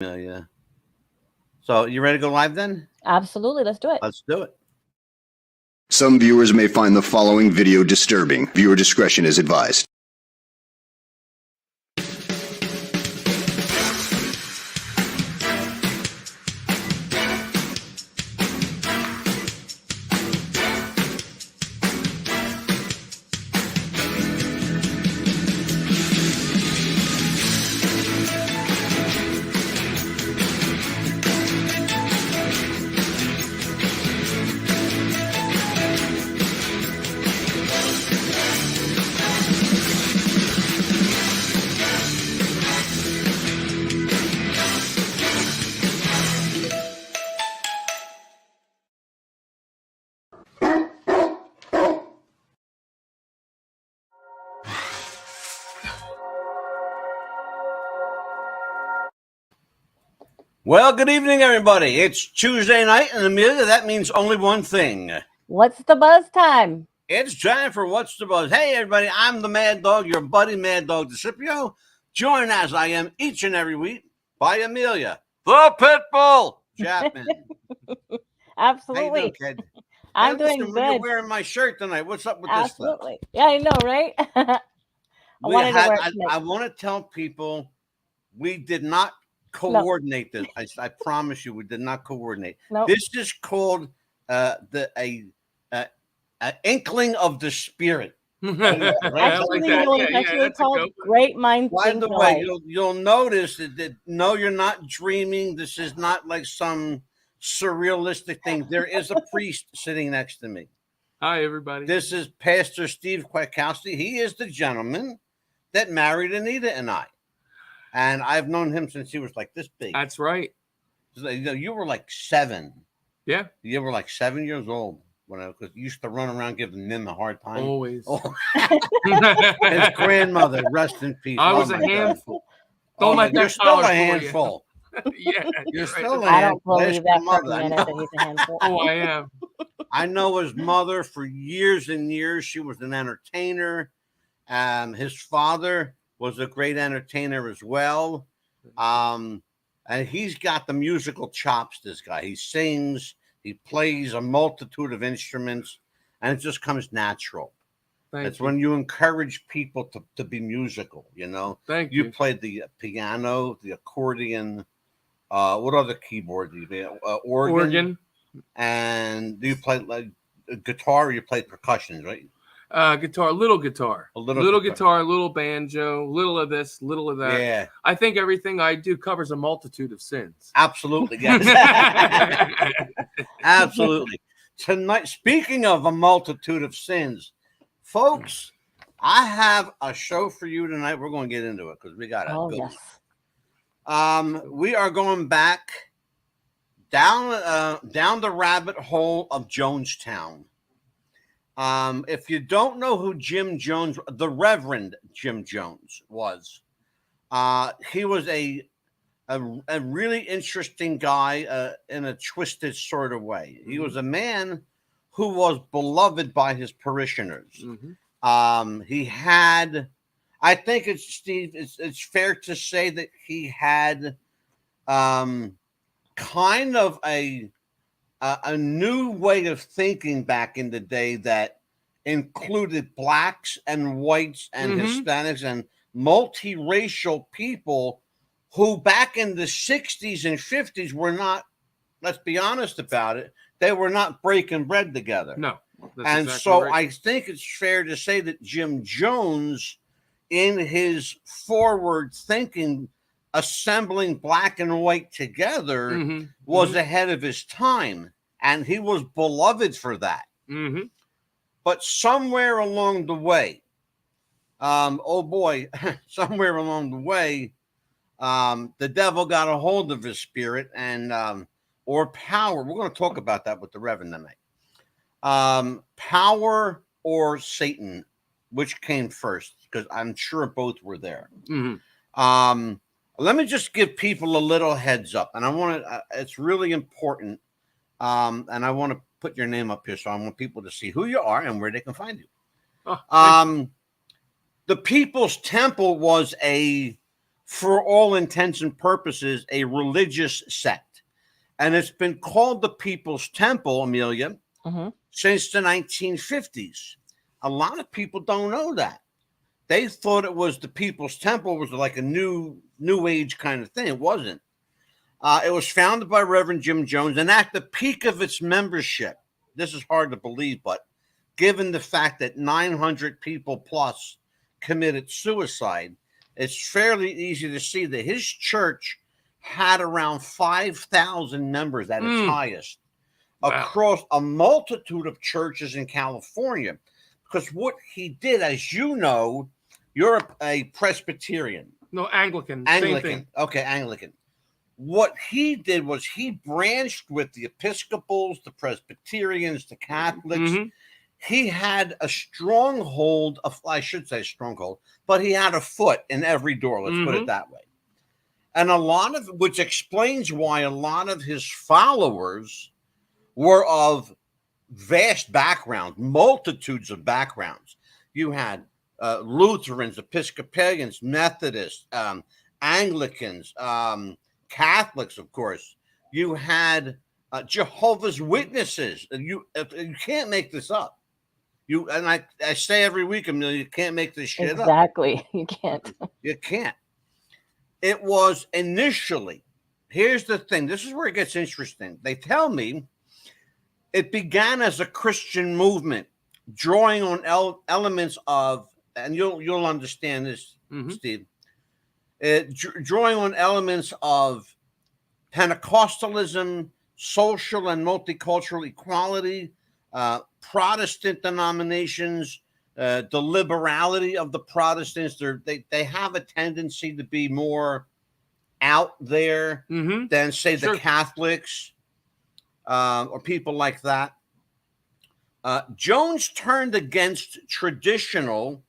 Yeah. So you ready to go live then? Absolutely. Let's do it. Let's do it. Some viewers may find the following video disturbing. Viewer discretion is advised. Well, good evening, everybody. It's Tuesday night, and Amelia, that means only one thing. What's the buzz time? It's time for What's the Buzz. Hey, everybody, I'm the Mad Dog, your buddy Mad Dog DeCipio, joined as I am each and every week by Amelia, the Pitbull Chapman. Absolutely. How you doing, kid? I'm Hey, listen, doing You're good. wearing my shirt tonight. What's up with Absolutely. this stuff? Yeah, I know, right? I want to tell people we did not coordinate this. I promise you, we did not coordinate. Nope. This is called an inkling of the spirit. Actually, it's actually called Great Minds By Think the way, Alike. you'll notice that no, you're not dreaming. This is not like some surrealistic thing. There is a priest sitting next to me. Hi, everybody. This is Pastor Steve Kwiatkowski. He is the gentleman that married Anita and I. And I've known him since he was like this big. That's right. You were like 7. Yeah. You were like 7 years old because you used to run around giving them a hard time. Always. Oh. His grandmother, rest in peace. I was a handful. Don't let that You're still a handful. Yeah. You're still a I handful. don't believe that for a minute that he's a handful. Oh, I am. I know his mother for years and years. She was an entertainer. His father was a great entertainer as well. And he's got the musical chops, this guy. He sings, he plays a multitude of instruments, and it just comes natural. It's when you encourage people to be musical, you know. Thank you. You played the piano, the accordion, what other keyboard do you play? Organ. And do you play like guitar or you play percussion, right? Guitar, little guitar, little guitar, little banjo, little of this, little of that. Yeah. I think everything I do covers a multitude of sins. Absolutely. Yes. Absolutely. Tonight, speaking of a multitude of sins, folks, I have a show for you tonight. We're going to get into it because we got to go. Yes. We are going back down the rabbit hole of Jonestown. If you don't know who Jim Jones, the Reverend Jim Jones was, he was a really interesting guy in a twisted sort of way. He was a man who was beloved by his parishioners. Mm-hmm. He had, I think it's fair to say that he had kind of a new way of thinking back in the day that included blacks and whites and Hispanics and multiracial people who back in the 60s and 50s were not, let's be honest about it, they were not breaking bread together. No. And exactly so right. I think it's fair to say that Jim Jones, in his forward thinking, assembling black and white together was ahead of his time, and he was beloved for that. But somewhere along the way, somewhere along the way, the devil got a hold of his spirit and or power. We're going to talk about that with the Reverend tonight. Power or Satan, which came first? Because I'm sure both were there. Let me just give people a little heads up, and I want to. It's really important, and I want to put your name up here, so I want people to see who you are and where they can find you. The People's Temple was a for all intents and purposes, a religious sect. And it's been called the People's Temple, Amelia, since the 1950s. A lot of people don't know that. They thought it was the People's Temple was like a new age kind of thing. It wasn't. It was founded by Reverend Jim Jones, and at the peak of its membership, this is hard to believe, but given the fact that 900 people plus committed suicide, it's fairly easy to see that his church had around 5,000 members at its highest across a multitude of churches in California. Because what he did, as you know, you're a Presbyterian. No, Anglican. Anglican. Same thing. Okay, Anglican. What he did was he branched with the Episcopals, the Presbyterians, the Catholics. He had a stronghold of, I should say stronghold, but he had a foot in every door. Let's put it that way. And which explains why a lot of his followers were of vast backgrounds, multitudes of backgrounds. You had Lutherans, Episcopalians, Methodists, Anglicans, Catholics, of course. You had Jehovah's Witnesses. You can't make this up. I say every week, Amelia, you can't make this shit up. Exactly. You can't. You can't. It was initially, here's the thing. This is where it gets interesting. They tell me it began as a Christian movement, drawing on elements of, and you'll understand this, Steve, drawing on elements of Pentecostalism, social and multicultural equality, Protestant denominations, the liberality of the Protestants. They have a tendency to be more out there than, say, the Catholics or people like that. Jones turned against traditional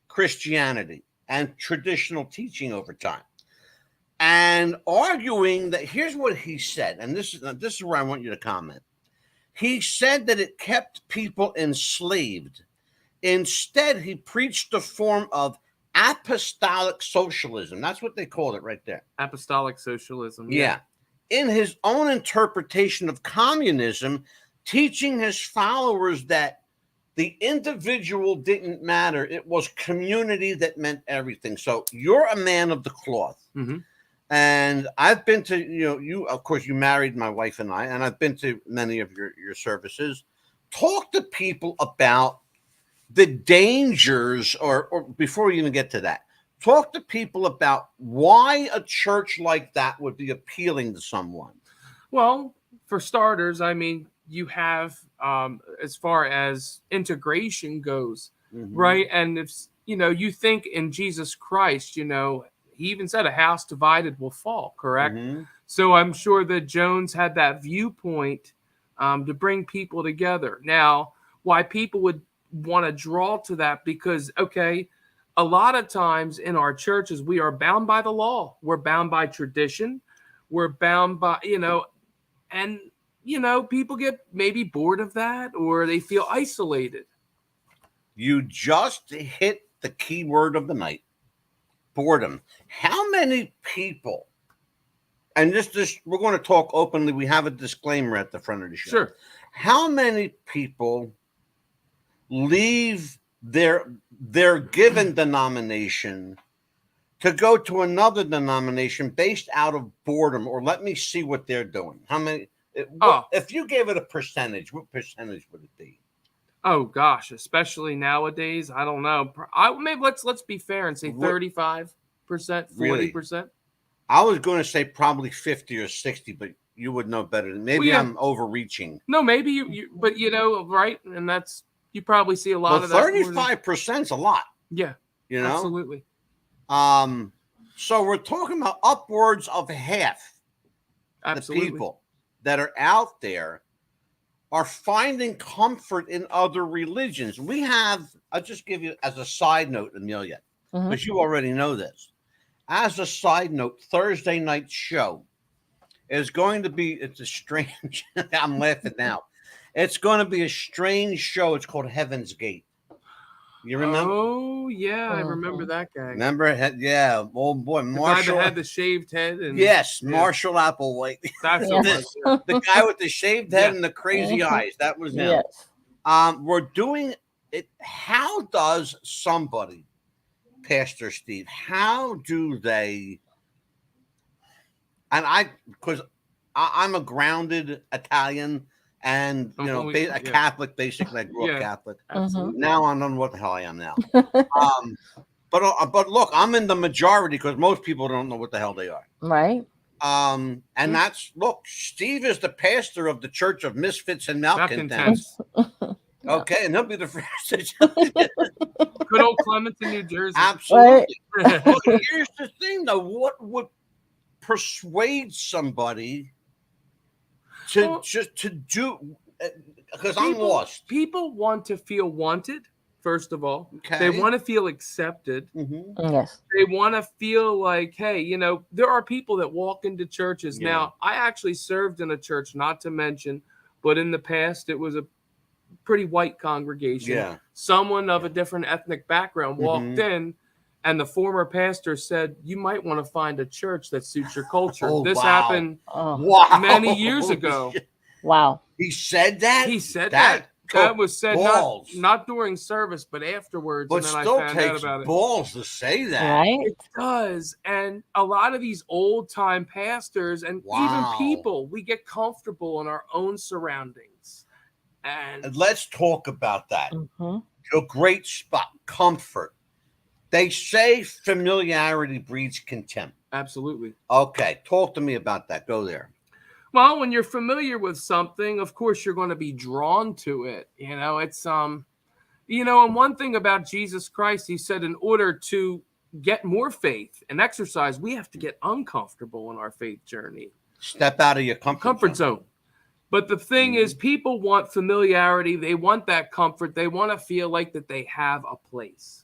Christianity and traditional teaching over time, and arguing that, here's what he said, and this is where I want you to comment. He said that it kept people enslaved. Instead, he preached a form of apostolic socialism. That's what they called it right there. Apostolic socialism. Yeah. In his own interpretation of communism, teaching his followers that the individual didn't matter. It was community that meant everything. So you're a man of the cloth. And I've been to, you, of course, you married my wife and I, and I've been to many of your services. Talk to people about the dangers, or before we even get to that, talk to people about why a church like that would be appealing to someone. Well, for starters, I mean, you have, as far as integration goes, right? And if, you think in Jesus Christ, he even said a house divided will fall, correct? So I'm sure that Jones had that viewpoint to bring people together. Now, why people would want to draw to that, because, okay, a lot of times in our churches, we are bound by the law. We're bound by tradition. We're bound by, and, people get maybe bored of that, or they feel isolated. You just hit the key word of the night. Boredom. How many people, and this we're going to talk openly, we have a disclaimer at the front of the show. Sure. How many people leave their given denomination to go to another denomination based out of boredom, or let me see what they're doing? How many? If you gave it a percentage, what percentage would it be? Oh gosh, especially nowadays, I don't know. Maybe let's be fair and say 35%, 40%. Really? I was going to say probably 50 or 60, but you would know better than maybe. I'm overreaching. No, maybe you but right, and that's, you probably see a lot of that. 35% is a lot. Yeah, absolutely. So we're talking about upwards of half the people that are out there are finding comfort in other religions. We have, I'll just give you as a side note, Amelia, because you already know this. As a side note, Thursday night show is going to be, it's a strange, I'm laughing now. It's going to be a strange show. It's called Heaven's Gate. You remember? Oh yeah, I remember that guy. Remember? Yeah. Oh boy, The Marshall guy that had the shaved head. And yes, yeah, Marshall Applewhite. that's Yes. what it was. The guy with the shaved head Yeah. and the crazy Mhm. eyes. That was him. Yes. We're doing it. How does somebody, Pastor Steve, how do they? And because I'm a grounded Italian and a Catholic. Basically, I grew up Catholic. Absolutely. Now I don't know what the hell I am now. But look, I'm in the majority because most people don't know what the hell they are. Right. And that's look. Steve is the pastor of the Church of Misfits and Malcontents. Okay, and he'll be the first to tell you. Good old Clementon, New Jersey. Absolutely. Well, here's the thing, though. What would persuade somebody to do? Because I'm lost. People want to feel wanted. First of all, Okay. They want to feel accepted. Yes. They want to feel like, hey, there are people that walk into churches. Yeah. Now, I actually served in a church, not to mention, but in the past, it was a pretty white congregation. Yeah. Someone of a different ethnic background walked in, and the former pastor said, you might want to find a church that suits your culture. This happened many years ago. Wow. He said that? He said that. That was said not during service, but afterwards. But and then still I found takes out about it. balls to say that. Right? It does. And a lot of these old-time pastors and even people, we get comfortable in our own surroundings. And let's talk about that. Mm-hmm. A great spot, comfort. They say familiarity breeds contempt. Absolutely. Okay, talk to me about that. Go there. Well, when you're familiar with something, of course, you're going to be drawn to it. It's, and one thing about Jesus Christ, he said, in order to get more faith and exercise, we have to get uncomfortable in our faith journey. Step out of your comfort zone. But the thing is, people want familiarity. They want that comfort. They want to feel like that they have a place.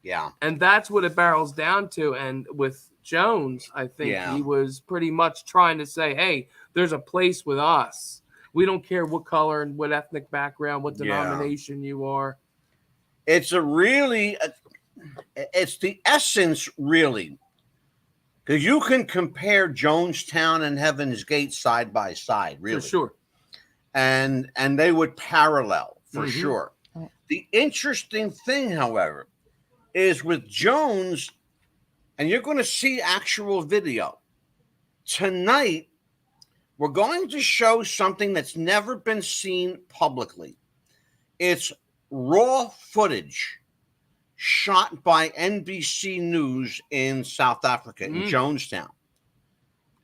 Yeah. And that's what it barrels down to. And with Jones, I think he was pretty much trying to say, hey, there's a place with us. We don't care what color and what ethnic background, what denomination you are. It's it's the essence, really. Because you can compare Jonestown and Heaven's Gate side by side, really. For sure. And they would parallel, for sure. The interesting thing, however, is with Jones, and you're going to see actual video. Tonight, we're going to show something that's never been seen publicly. It's raw footage shot by NBC News in South Africa, in Jonestown.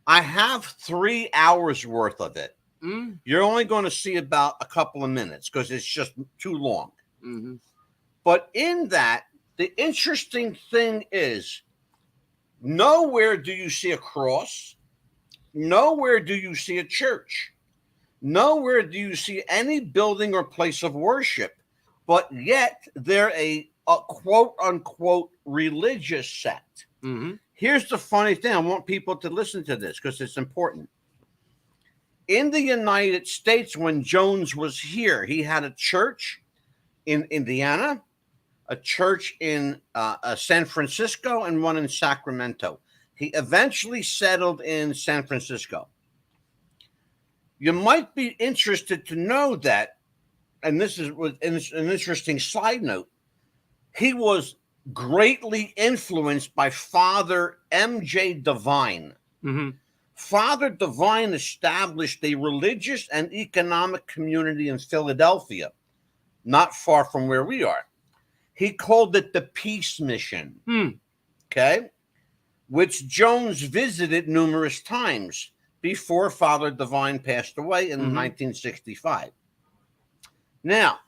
I have 3 hours worth of it. You're only going to see about a couple of minutes because it's just too long. But in that, the interesting thing is, nowhere do you see a cross. Nowhere do you see a church. Nowhere do you see any building or place of worship. But yet, they're a quote-unquote religious sect. Here's the funny thing. I want people to listen to this because it's important. In the United States, when Jones was here, he had a church in Indiana, a church in San Francisco, and one in Sacramento. He eventually settled in San Francisco. You might be interested to know that, and this is an interesting side note, he was greatly influenced by Father M.J. Devine. Father Devine established a religious and economic community in Philadelphia, not far from where we are. He called it the Peace Mission, okay, which Jones visited numerous times before Father Devine passed away in 1965. Now,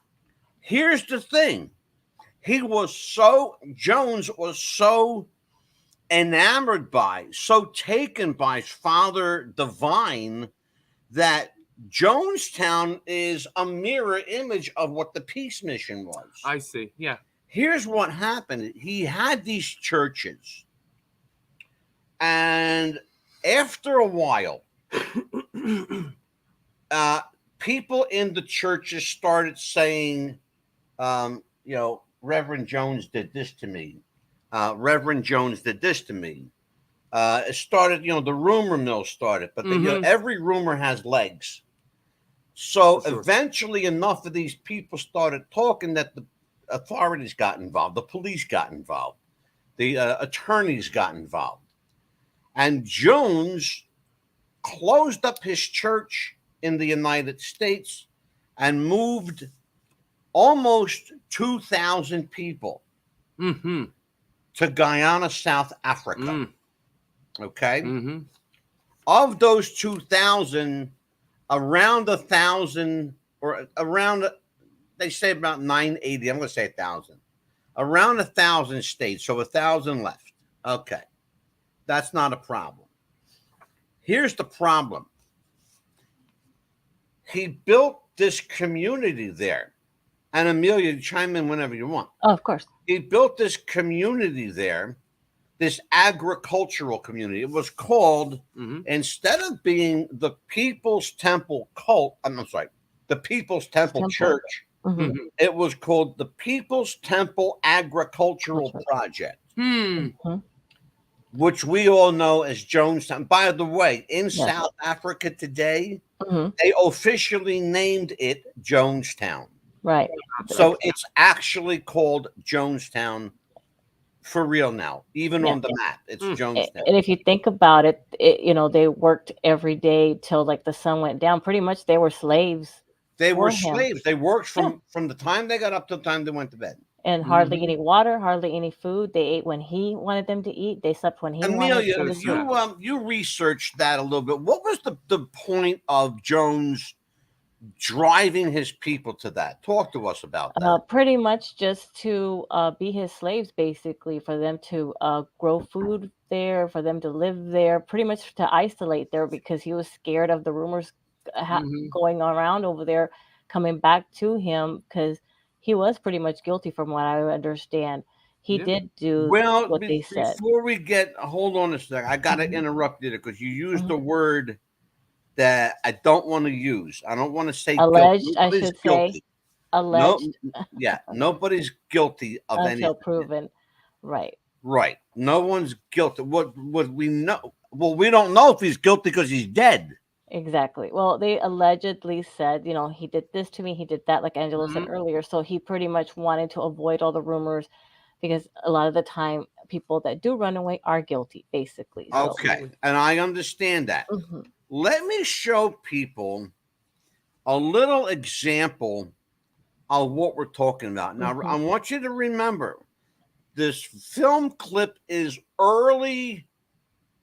here's the thing. Jones was so enamored by, so taken by Father Devine that Jonestown is a mirror image of what the Peace Mission was. I see. Yeah. Here's what happened. He had these churches, and after a while, people in the churches started saying, Reverend Jones did this to me. Reverend Jones did this to me. It started, the rumor mill started, but every rumor has legs. So eventually enough of these people started talking that the authorities got involved, the police got involved, the attorneys got involved. And Jones closed up his church in the United States and moved almost 2,000 people to Guyana, South Africa. Okay? Of those 2,000, around 1,000, or around, they say about 980, I'm going to say 1,000. Around 1,000 stayed, so 1,000 left. Okay. That's not a problem. Here's the problem. He built this community there. And Amelia, chime in whenever you want. Oh, of course. He built this community there, this agricultural community. It was called, instead of being the People's Temple the People's Temple Church, it was called the People's Temple Agricultural Project, which we all know as Jonestown. By the way, in South Africa today, they officially named it Jonestown. Right. So it's actually called Jonestown for real now. Even on the map, it's Jonestown. And if you think about it, they worked every day till like the sun went down. Pretty much they were slaves. They were slaves. They worked from the time they got up to the time they went to bed. And hardly any water, hardly any food. They ate when he wanted them to eat. They slept when he wanted them to sleep. You researched that a little bit. What was the point of Jones driving his people to that? Talk to us about that. Pretty much just to be his slaves, basically, for them to grow food there, for them to live there, pretty much to isolate there, because he was scared of the rumors going around over there, coming back to him, because he was pretty much guilty from what I understand. He did do what they said. Before we hold on a second, I got to interrupt you because you used a word that I don't want to use. I don't want to say alleged. I should say alleged. Nobody's guilty of anything until proven. Right. No one's guilty. What we know? Well, we don't know if he's guilty because he's dead. Exactly. Well, they allegedly said, he did this to me, he did that, like Angela said earlier. So he pretty much wanted to avoid all the rumors, because a lot of the time, people that do run away are guilty, basically. So. Okay, and I understand that. Let me show people a little example of what we're talking about. Now, I want you to remember, this film clip is early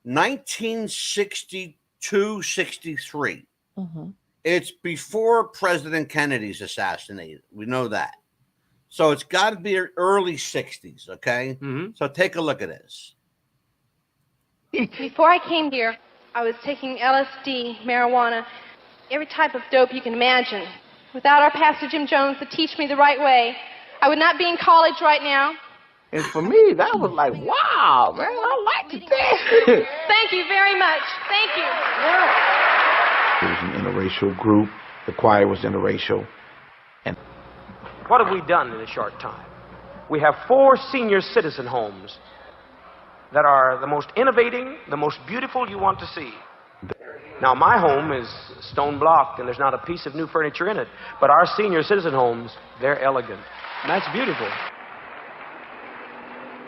1962, 63. It's before President Kennedy's assassinated. We know that. So it's got to be early 60s, okay? So take a look at this. Before I came here, I was taking LSD, marijuana, every type of dope you can imagine. Without our Pastor Jim Jones to teach me the right way, I would not be in college right now. And for me, that was like, wow, man, I liked it there. Thank you very much. Thank you. It was an interracial group. The choir was interracial. And what have we done in a short time? We have 4 senior citizen homes that are the most innovating, the most beautiful you want to see. Now, my home is stone blocked, and there's not a piece of new furniture in it. But our senior citizen homes, they're elegant. And that's beautiful.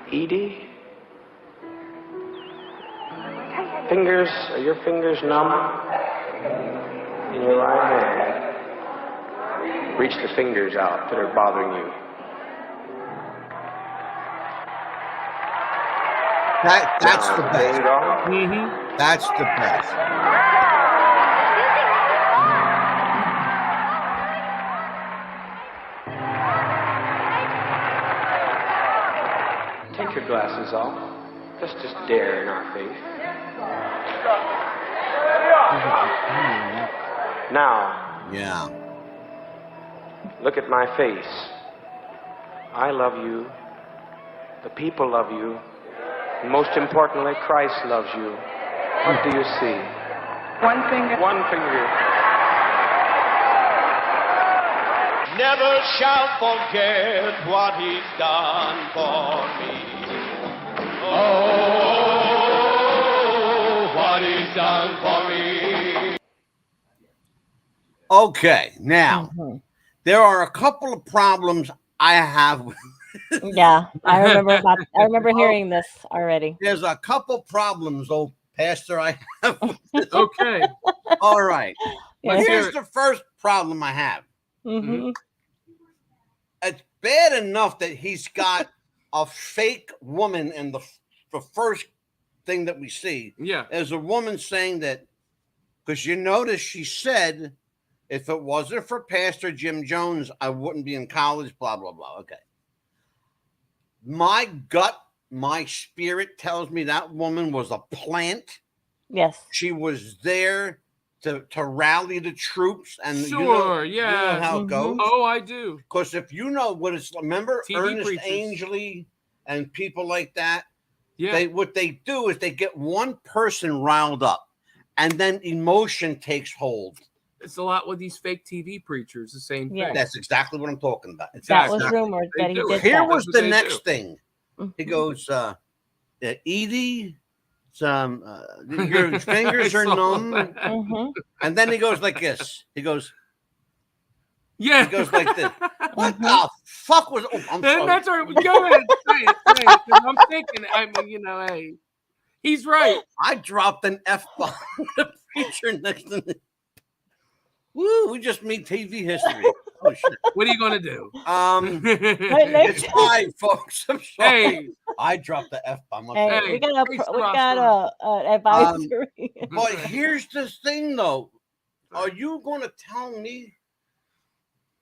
Edie? Are your fingers numb? In your right hand. Reach the fingers out that are bothering you. That's the best. That's the best. Take your glasses off. Let's just dare in our faith. Now. Yeah. Look at my face. I love you. The people love you. And most importantly, Christ loves you. What do you see? One finger. One finger. never shall forget what he's done for me. Oh, what he's done for me. Okay, now there are a couple of problems I have with Yeah, I remember hearing this already. There's a couple problems, old pastor, I have. Okay. All right. But Yeah. here's the first problem I have. Mhm. It's bad enough that he's got a fake woman in the first thing that we see. Yeah. There's a woman saying that, because you notice she said, if it wasn't for Pastor Jim Jones, I wouldn't be in college, blah, blah, blah. Okay. My gut, my spirit tells me that woman was a plant. Yes. She was there to rally the troops. And Sure, you know how it goes. Oh, I do. Because if you know what it's, remember TV Ernest preachers. Angley and people like that, Yeah. what they do is they get one person riled up and then emotion takes hold. It's a lot with these fake TV preachers, the same Yeah. thing. That's exactly what I'm talking about. That was Exactly. rumored They that he do did it. Here that. was That's what the they next do. thing. He Mhm. goes, Edie, your fingers I are saw numb. that. Mhm. And then he goes like this. He goes Yeah. He goes like this. What Mhm. the fuck was? Oh, I'm Then sorry. that's all right. Go ahead, say it. 'Cause I'm thinking, I mean, hey, he's right. I dropped an F-bomb. The preacher next to me. Woo! We just made TV history. Oh shit. What are you gonna do? Right next. It's live, folks. I'm sorry. Hey, I dropped the F-bomb. Hey, Hey, we got face a advisory. But here's the thing, though. Are you going to tell me,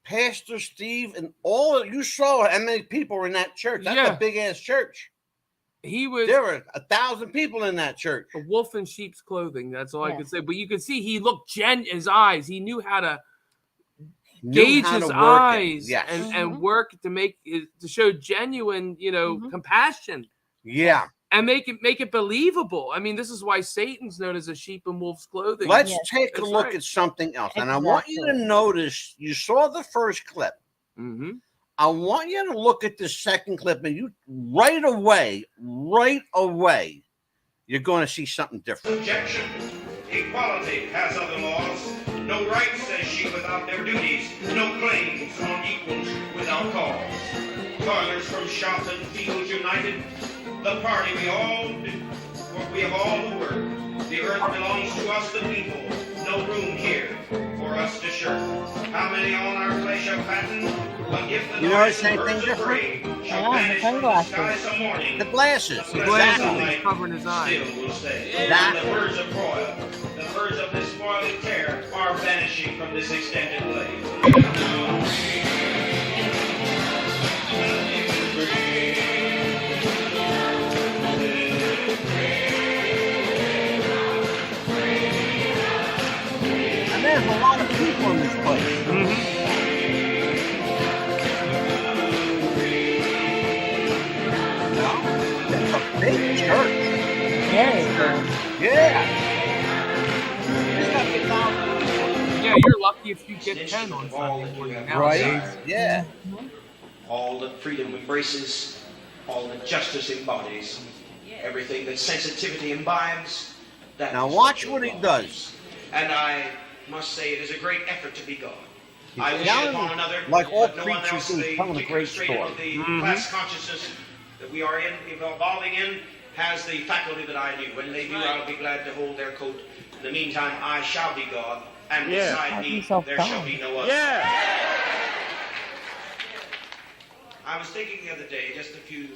Pastor Steve, and all you saw how many people were in that church? That's Yeah. a big ass church. he was There were 1,000 people in that church. a wolf in sheep's clothing. That's all I Yeah. could say. But you could see he looked his eyes. He knew how to Knew gauge how his to work it. eyes Yes. and work to make it to show genuine, compassion Yeah. and make it believable. I mean, this is why Satan's known as a sheep in wolf's clothing. Let's Yes. take a That's look right. at something else. And I want you to Exactly. notice, you saw the first clip. Mm-hmm. I want you to look at the second clip, and you right away, you're going to see something different. Objection. Equality has other laws. No rights, says she, without their duties. No claims on equals without cause. Toilers from shops and fields united. The party we have all who work. The earth belongs to us, the people. No room here for us to shirk. How many on our flesh have fattened? But if the You noise notice and anything birds of prey shall Yeah, the vanish from the sunglasses. sky some morning, The glasses. the Glasses sunlight covering his eyes. still will stay. That- And the birds of Troy, the birds of this spoiling terror, are vanishing from this extended glade. And there's a lot of people in this place. It's a big church. Very good. Yeah. It's got to be 1,000 people. Yeah, you're lucky if you get 10 on Sunday morning nowadays. Right? Yeah. All that freedom embraces, all that justice embodies, everything that sensitivity imbibes. That Now is watch what what he God does. is. And I must say it is a great effort to be God. He's I wish telling, upon another, like all but no one preachers else, do, the telling a particular great strain story. of the class consciousness that we are evolving in has the faculty that I do. When they do, I'll be glad to hold their coat. In the meantime, I shall be God, and beside Call me himself there God. shall be no other. I was thinking the other day, just a few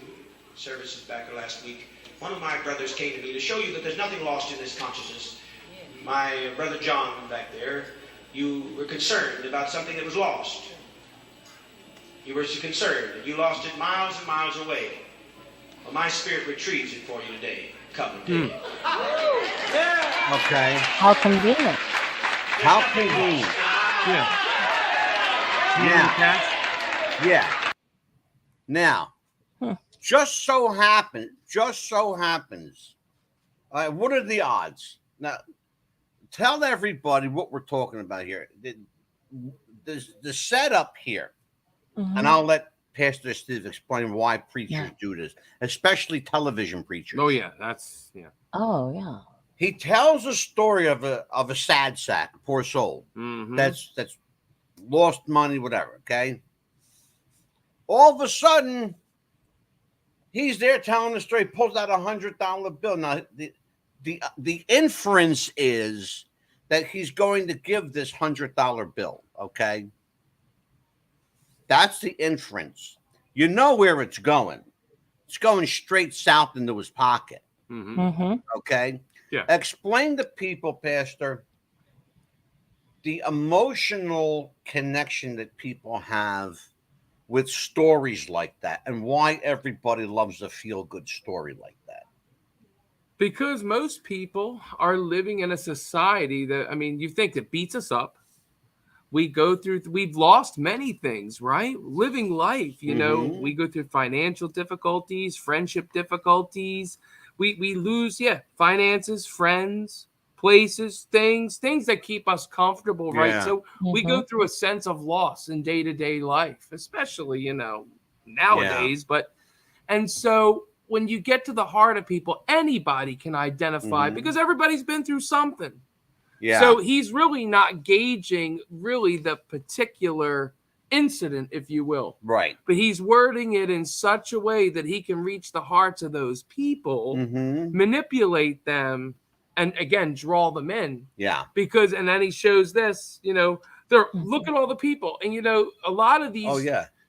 services back or last week, one of my brothers came to me to show you that there's nothing lost in this consciousness. My brother John back there, you were concerned about something that was lost. You were so concerned that you lost it miles and miles away. Well, my spirit retrieves it for you today. Come and take it. Okay. How convenient. How convenient. Yeah. Yeah. Now, just so happens, what are the odds? Now, tell everybody what we're talking about here. the setup here, and I'll let Pastor Steve explain why preachers do this, especially television preachers. Oh yeah, Oh yeah. He tells a story of a sad sack, a poor soul that's lost money, whatever. Okay. All of a sudden, he's there telling the story. Pulls out $100 bill. Now the inference is that he's going to give this $100 bill. Okay. That's the inference. You know where it's going. It's going straight south into his pocket. Okay. Yeah. Explain to people, Pastor, the emotional connection that people have with stories like that and why everybody loves a feel-good story like that. Because most people are living in a society that, I mean, you think that beats us up. We've lost many things, right? Living life, you know, we go through financial difficulties, friendship difficulties. We lose, finances, friends, places, things that keep us comfortable, right? So we go through a sense of loss in day-to-day life, especially, you know, nowadays. And so when you get to the heart of people, anybody can identify because everybody's been through something. Yeah. So he's really not gauging really the particular incident, if you will. Right. But he's wording it in such a way that he can reach the hearts of those people, manipulate them, and again, draw them in. Yeah. Because, and then he shows this, you know, look at all the people. And, you know, a lot of these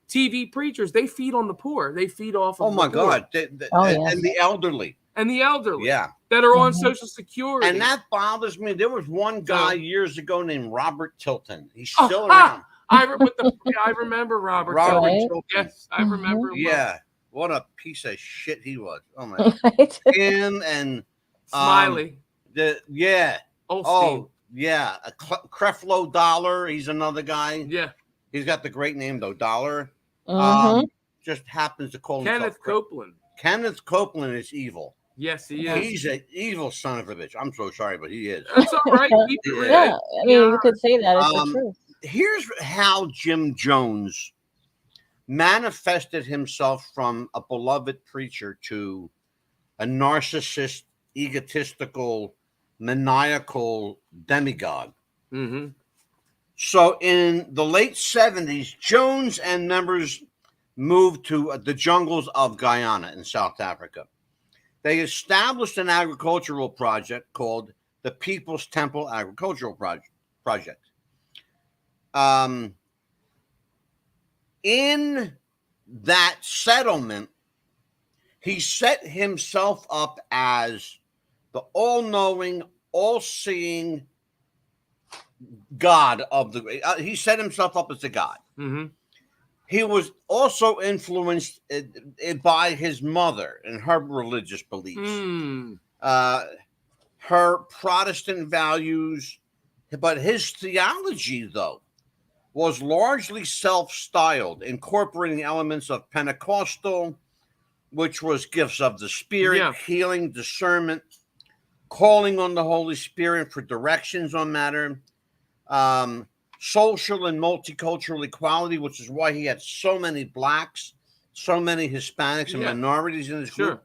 TV preachers, they feed on the poor. They feed off of the poor. God. And the elderly. And the elderly. Yeah. That are on Social Security. And that bothers me. There was one guy years ago named Robert Tilton. He's still around. I remember Robert Tilton. Yes, I remember him. Yeah. What a piece of shit he was. Oh, my God. Him and Smiley. Osteen. Oh, yeah. Creflo Dollar. He's another guy. Yeah. He's got the great name, though. Dollar. Just happens to call himself Kenneth Copeland. Kenneth Copeland is evil. Yes, he is. He's an evil son of a bitch. I'm so sorry, but he is. That's all right. I mean, you could say that. It's the truth. Here's how Jim Jones manifested himself from a beloved preacher to a narcissist, egotistical, maniacal demagogue. So in the late 70s, Jones and members moved to the jungles of Guyana in South Africa. They established an agricultural project called the Peoples Temple Agricultural Project. In that settlement, he set himself up as the all-knowing, all-seeing God of the. He set himself up as a God. He was also influenced by his mother and her religious beliefs, her Protestant values. But his theology, though, was largely self-styled, incorporating elements of Pentecostal, which was gifts of the Spirit, healing, discernment, calling on the Holy Spirit for directions on matter, social and multicultural equality, which is why he had so many blacks, so many Hispanics and minorities in his group.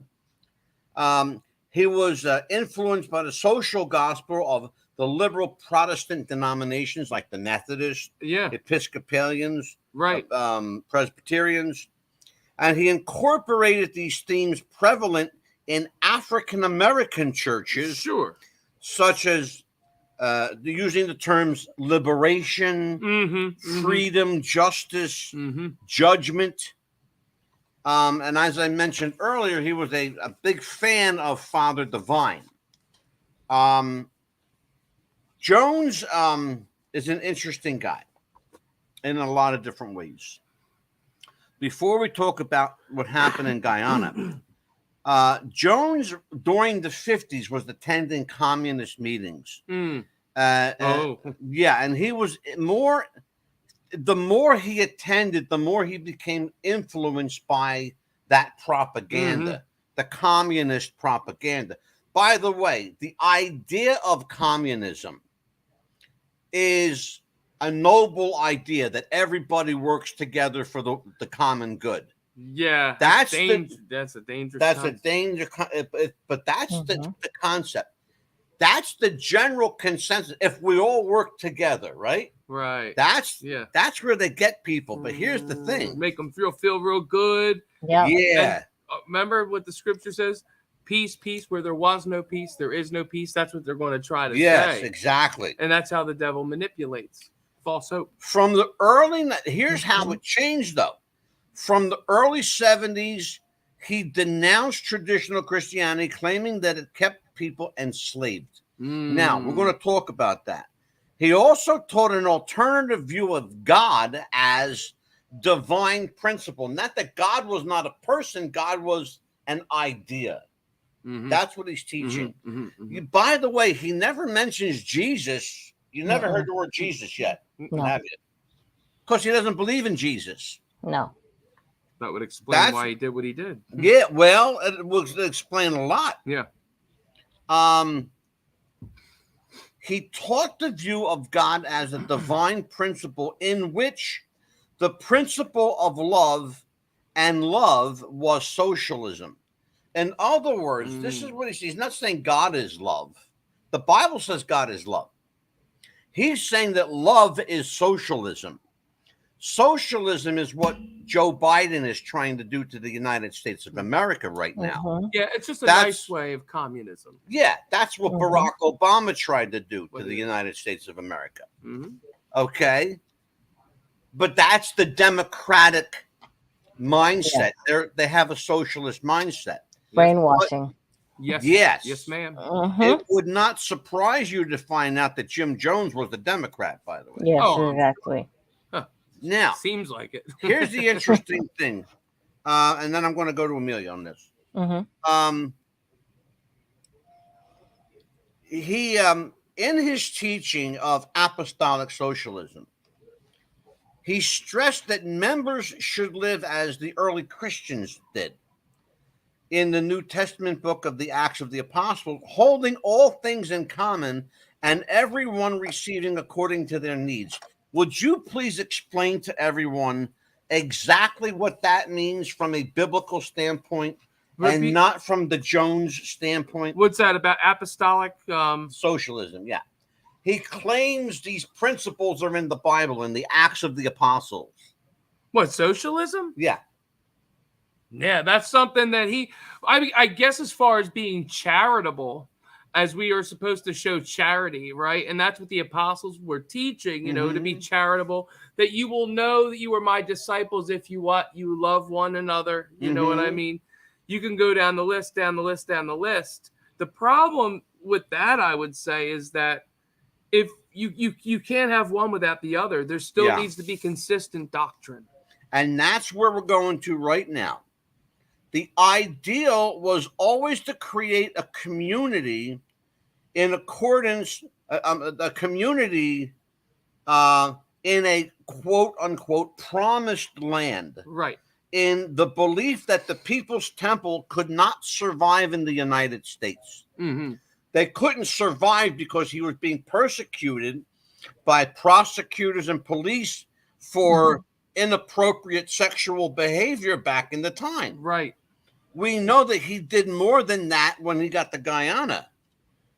He was influenced by the social gospel of the liberal Protestant denominations like the Methodists, Episcopalians, Presbyterians, and he incorporated these themes prevalent in African American churches, such as using the terms liberation, freedom, justice, judgment. And as I mentioned earlier, he was a big fan of Father Divine. Jones is an interesting guy in a lot of different ways. Before we talk about what happened in Guyana, Jones during the 50s was attending communist meetings. And he was the more he attended, the more he became influenced by that propaganda, the communist propaganda. By the way, the idea of communism is a noble idea that everybody works together for the common good. Yeah, That's a dangerous. That's concept. a danger, but that's Mhm. the concept. That's the general consensus. If we all work together, right? Right. That's Yeah. that's where they get people. But here's the thing. Make them feel real good. Yeah. Yeah. And, remember what the scripture says? Peace, peace. Where there was no peace, there is no peace. That's what they're going to try to Yes, say. exactly. And that's how the devil manipulates false hope. From the here's how it changed, though. From the early 70s, he denounced traditional Christianity, claiming that it kept people enslaved. Now, we're going to talk about that. He also taught an alternative view of God as divine principle. Not that God was not a person, God was an idea. That's what he's teaching. By the way, he never mentions Jesus. You never heard the word Jesus yet, have you? Because he doesn't believe in Jesus. No. That would explain why he did what he did. Yeah, well, it will explain a lot. Yeah. He taught the view of God as a divine principle in which the principle of love was socialism. In other words, this is what he's not saying God is love. The Bible says God is love. He's saying that love is socialism. Socialism is what Joe Biden is trying to do to the United States of America right now. Yeah, it's just a nice way of communism. Yeah, that's what Barack Obama tried to do to the United States of America. Okay? But that's the democratic mindset. They have a socialist mindset. Brainwashing. Yes, ma'am. It would not surprise you to find out that Jim Jones was a Democrat, by the way. Yes, exactly. Now, seems like it. Here's the interesting thing, and then I'm going to go to Amelia on this. He, in his teaching of apostolic socialism, he stressed that members should live as the early Christians did in the New Testament book of the Acts of the Apostles, holding all things in common and everyone receiving according to their needs. Would you please explain to everyone exactly what that means from a biblical standpoint and not from the Jones standpoint? What's that about apostolic socialism? Yeah. He claims these principles are in the Bible, in the Acts of the Apostles. What, socialism? Yeah. Yeah, that's something that I guess as far as being charitable, as we are supposed to show charity, right? And that's what the apostles were teaching, to be charitable, that you will know that you are my disciples if you love one another. You know what I mean? You can go down the list. The problem with that, I would say, is that if you can't have one without the other, there still needs to be consistent doctrine. And that's where we're going to right now. The ideal was always to create a community in accordance, a community in a quote unquote promised land. Right. In the belief that the People's Temple could not survive in the United States. They couldn't survive because he was being persecuted by prosecutors and police for inappropriate sexual behavior back in the time. Right. We know that he did more than that when he got to Guyana.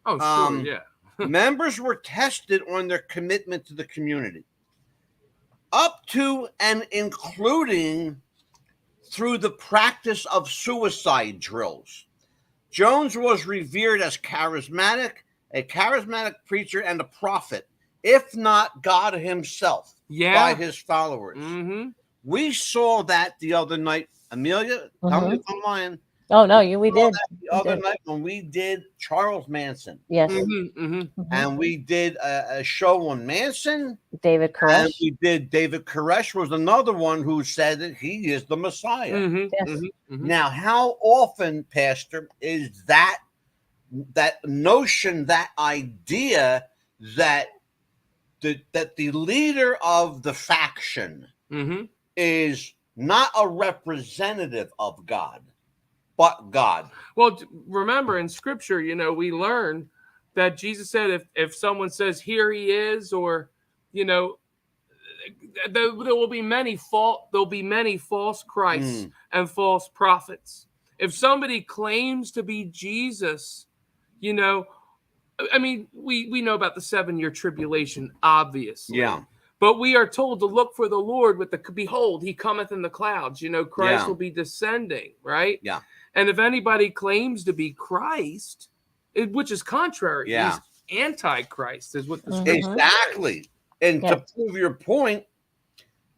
Oh, sure, yeah. Members were tested on their commitment to the community, up to and including through the practice of suicide drills. Jones was revered as a charismatic preacher and a prophet, if not God himself, by his followers. We saw that the other night. Amelia, tell me if I'm lying. Oh, no, we did. The other night when we did Charles Manson. Yes. And we did a show on Manson. David Koresh. And we did David Koresh was another one who said that he is the Messiah. Yes. Now, how often, Pastor, is that notion, that idea that the leader of the faction is not a representative of God, but God? Well, remember in Scripture, we learn that Jesus said if someone says, here he is, or, there will be many false Christs and false prophets. If somebody claims to be Jesus, you know, I mean, we know about the 7-year tribulation, obviously. Yeah. But we are told to look for the Lord with the, behold, he cometh in the clouds. You know, Christ will be descending, right? Yeah. And if anybody claims to be Christ, which is contrary, he's antichrist, is what the scripture exactly. says. And to prove your point,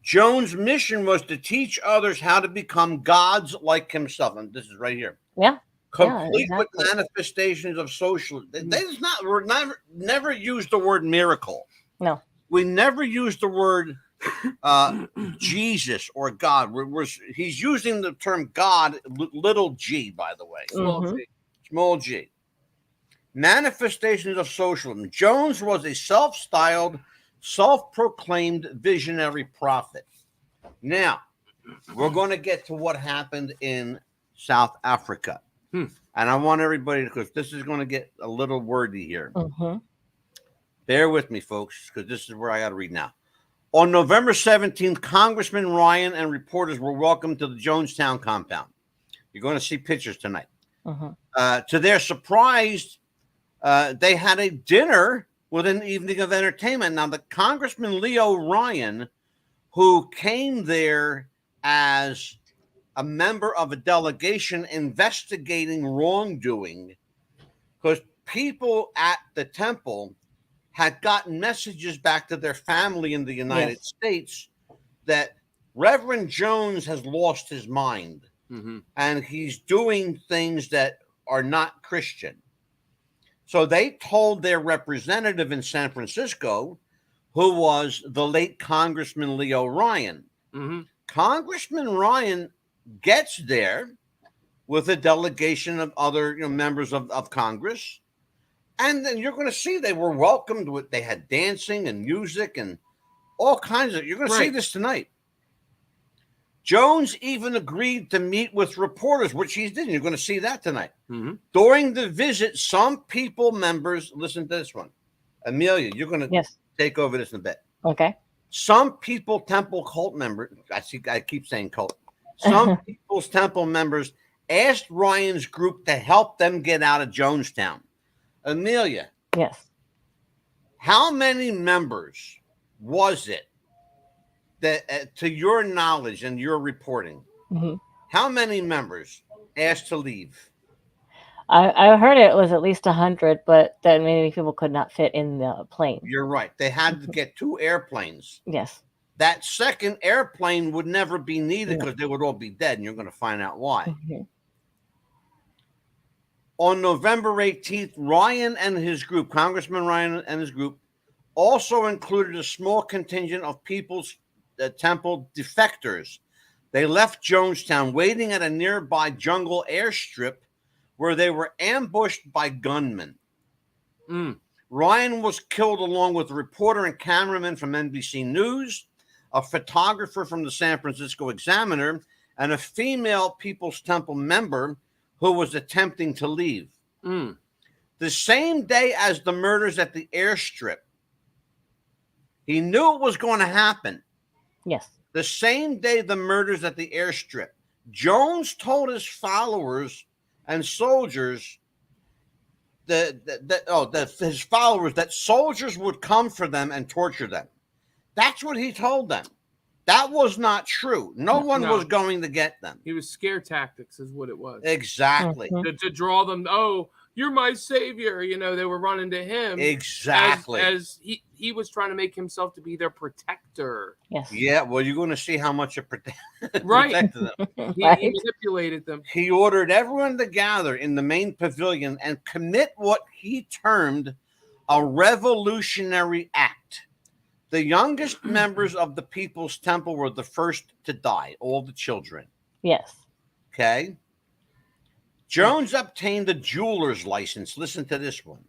Jones' mission was to teach others how to become gods like himself. And this is right here. Yeah. Complete with manifestations of social. They never used the word miracle. No. We never used the word Jesus or God. He's using the term God, little g, by the way. Small g. Manifestations of socialism. Jones was a self-styled, self-proclaimed visionary prophet. Now, we're going to get to what happened in South Africa. And I want everybody, because this is going to get a little wordy here. Bear with me, folks, because this is where I got to read now. On November 17th, Congressman Ryan and reporters were welcomed to the Jonestown compound. You're going to see pictures tonight. To their surprise, they had a dinner with an evening of entertainment. Now, the Congressman Leo Ryan, who came there as a member of a delegation investigating wrongdoing, because people at the temple had gotten messages back to their family in the United States that Reverend Jones has lost his mind and he's doing things that are not Christian. So they told their representative in San Francisco, who was the late Congressman Leo Ryan. Congressman Ryan gets there with a delegation of other members of Congress. And then you're going to see they were welcomed with, they had dancing and music and all kinds of, you're going to see this tonight. Jones even agreed to meet with reporters, which he did. You're going to see that tonight. During the visit, some people members, listen to this one. Amelia, you're going to take over this in a bit. Okay. Some People's Temple cult members, I keep saying cult. Some People's Temple members asked Ryan's group to help them get out of Jonestown. Amelia. Yes. How many members was it that, to your knowledge and your reporting, how many members asked to leave? I heard it was at least 100, but that many people could not fit in the plane. You're right. They had to get 2 airplanes. Yes. That second airplane would never be needed because they would all be dead, and you're going to find out why. On November 18th, Ryan and his group, Congressman Ryan and his group, also included a small contingent of People's Temple defectors. They left Jonestown, waiting at a nearby jungle airstrip where they were ambushed by gunmen. Ryan was killed along with a reporter and cameraman from NBC News, a photographer from the San Francisco Examiner, and a female People's Temple member who was attempting to leave. The same day as the murders at the airstrip, he knew it was going to happen. Yes. The same day the murders at the airstrip, Jones told his followers and soldiers his followers that soldiers would come for them and torture them. That's what he told them. That was not true. No one was going to get them. He was scare tactics is what it was. Exactly. To draw them, oh, you're my savior. You know, they were running to him. Exactly. As he was trying to make himself to be their protector. Yes. Yeah, well, you're going to see how much it protected them. He manipulated them. He ordered everyone to gather in the main pavilion and commit what he termed a revolutionary act. The youngest members of the People's Temple were the first to die, all the children. Yes. Okay. Jones obtained a jeweler's license. Listen to this one.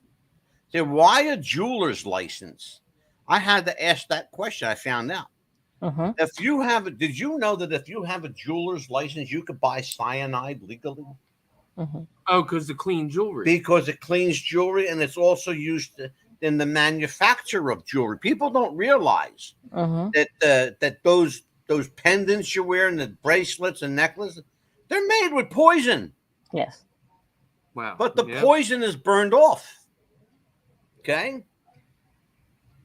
Said, why a jeweler's license? I had to ask that question. I found out. If you have, did you know that if you have a jeweler's license, you could buy cyanide legally? Oh, because it cleans jewelry. Because it cleans jewelry, and it's also used in the manufacture of jewelry. People don't realize Mm-hmm. that those pendants you wear and the bracelets and necklaces, they're made with poison. Yes. Wow. But the Yeah. poison is burned off. Okay?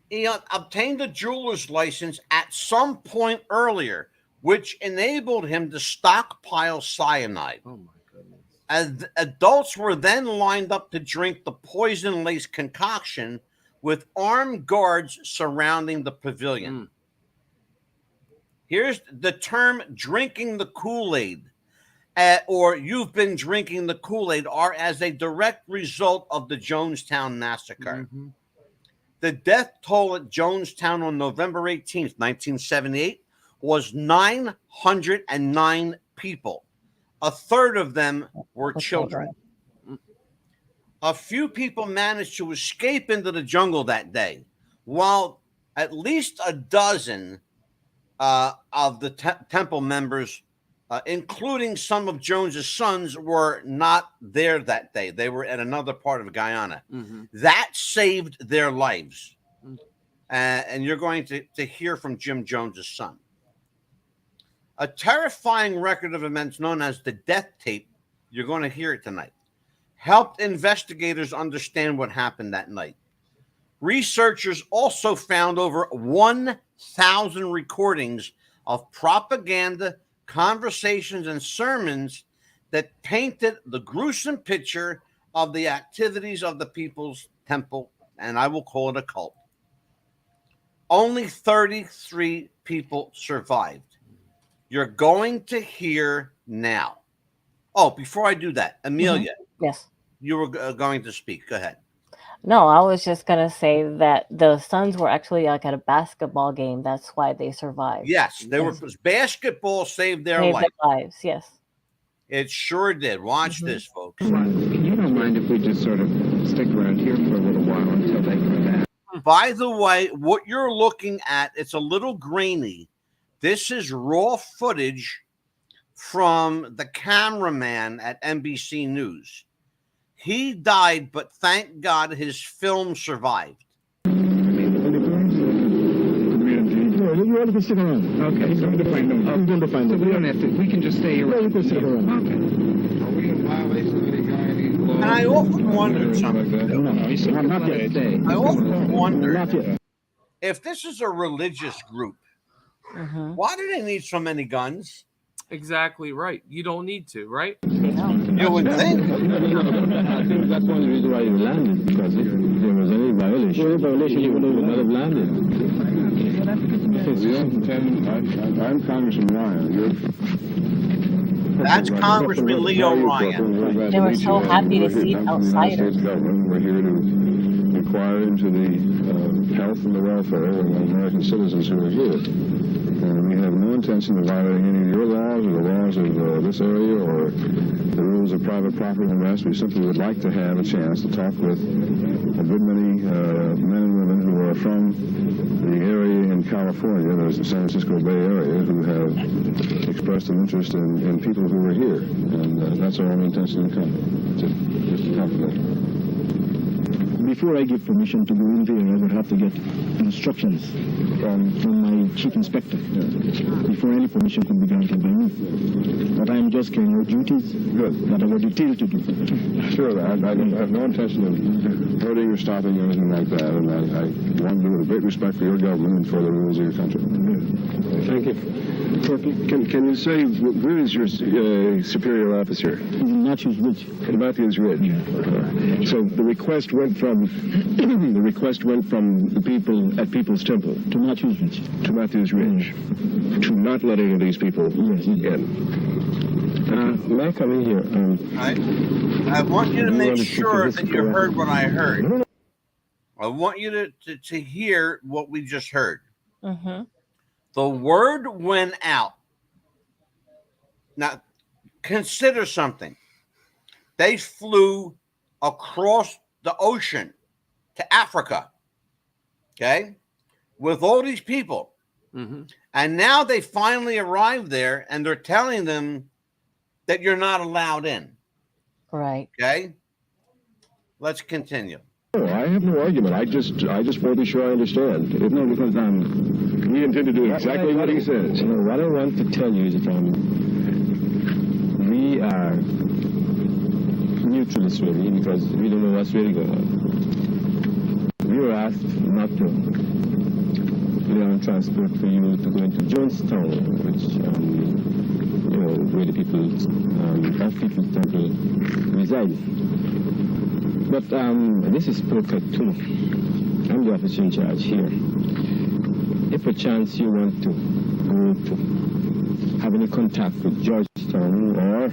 He obtained a jeweler's license at some point earlier, which enabled him to stockpile cyanide. Oh my goodness. As adults were then lined up to drink the poison-laced concoction with armed guards surrounding the pavilion. Here's the term drinking the Kool-Aid, or you've been drinking the Kool-Aid, are as a direct result of the Jonestown massacre. Mhm. The death toll at Jonestown on November 18th, 1978 was 909 people. A third of them were children. A few people managed to escape into the jungle that day, while at least a dozen of the temple members, including some of Jones's sons, were not there that day. They were at another part of Guyana. Mm-hmm. That saved their lives. And you're going to hear from Jim Jones's son. A terrifying record of events known as the death tape, you're going to hear it tonight, helped investigators understand what happened that night. Researchers also found over 1,000 recordings of propaganda, conversations, and sermons that painted the gruesome picture of the activities of the People's Temple, and I will call it a cult. Only 33 people survived. You're going to hear now. Oh, before I do that, Amelia, Yes. you were going to speak. Go ahead. No, I was just gonna say that the Suns were actually like at a basketball game. That's why they survived. Yes, they were. Basketball saved their Saved life. their lives. Yes. It sure did. Watch this, folks. You don't mind if we just sort of stick around here for a little while until they come back? By the way, what you're looking at, it's a little grainy. This is raw footage from the cameraman at NBC News. He died, but thank God his film survived. You want to sit around? Okay, so I'm going to find them. So we don't have to. We can just stay here. You can sit around. Okay. Are we in violation of any guiding law? And I often wondered something. No, not yet. I often wondered if this is a religious group, why do they need so many guns? Exactly right. You don't need to, right? You would think. That's one of the reasons why you landed, because if there was any violation, you would not have landed. I'm Congressman Ryan. That's Congressman Leo Ryan. They were so happy to see outsiders. We're here to inquire into the health and the welfare of American citizens who are here. And we have no intention of violating any of your laws or the laws of this area or the rules of private property and the rest. We simply would like to have a chance to talk with a good many men and women who are from the area in California, there's the San Francisco Bay Area, who have expressed an interest in people who are here. And that's our only intention in coming, just to talk about it. Before I give permission to go in there, I would have to get instructions from my chief inspector before any permission could be granted by me. But I am just carrying out duties that I were detailed to do. Sure, I have no intention of hurting or stopping or anything like that, and I want to do it with great respect for your government and for the rules of your country. Thank you. Can you say, where is your superior officer? He's in Matthews Ridge. In Matthews Ridge. Yeah. So the request went from the people at People's Temple To Matthews Ridge. to Matthews Ridge to not let any of these people in. May I come in here? I want you to make sure that you heard what I heard. I want you to hear what we just heard. The word went out. Now, consider something. They flew across the ocean to Africa, okay, with all these people. And now they finally arrived there, and they're telling them that you're not allowed in. Right. Okay? Let's continue. I have no argument. I just want to be sure I understand. No, because we intend to do exactly what he says. What I want to tell you is that we are neutralists really, because we don't know what's really going on. We were asked not to lay on transport for you to go into Jonestown, which where the people of Peoples Temple reside. But this is Poker 2. I'm the officer in charge here. If a chance you want to go to have any contact with Georgetown or,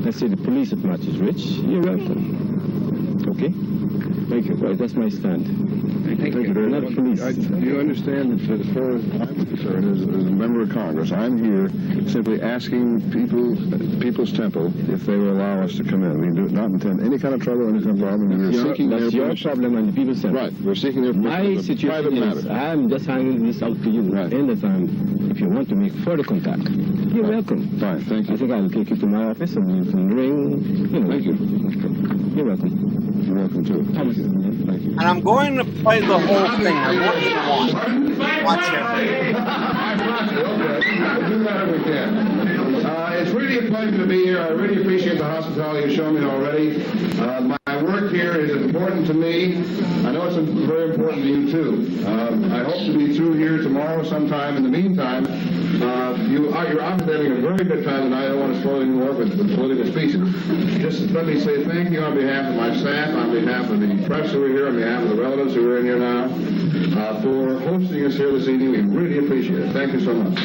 let's say, the police at Matthews Ridge, you're welcome. Okay? Thank you. Well, that's my stand. Thank you very much. You understand that as far as I'm concerned, as a member of Congress, I'm here simply asking People's Temple if they will allow us to come in. We do not intend any kind of trouble, any kind of problem. We're seeking that's their your problem and the People's Temple. Right. We're seeking their My situation is, I'm just handing this out to you. Right. And if you want to make further contact, you're welcome. Fine. Thank you. I think I'll take you to my office and you can ring. Thank you. You're welcome. You're welcome too. Thank you. Thank you. And I'm going to play the whole thing. I want you to watch it. It's really a pleasure to be here. I really appreciate the hospitality you've shown me already. My work here is important to me. I know it's very important to you too. I hope to be through here tomorrow sometime. In the meantime, you're obviously having a very good time tonight. I don't want to spoil any more with political speeches. Just let me say thank you on behalf of my staff, on behalf of the press who are here, on behalf of the relatives who are in here now, for hosting us here this evening. We really appreciate it. Thank you so much.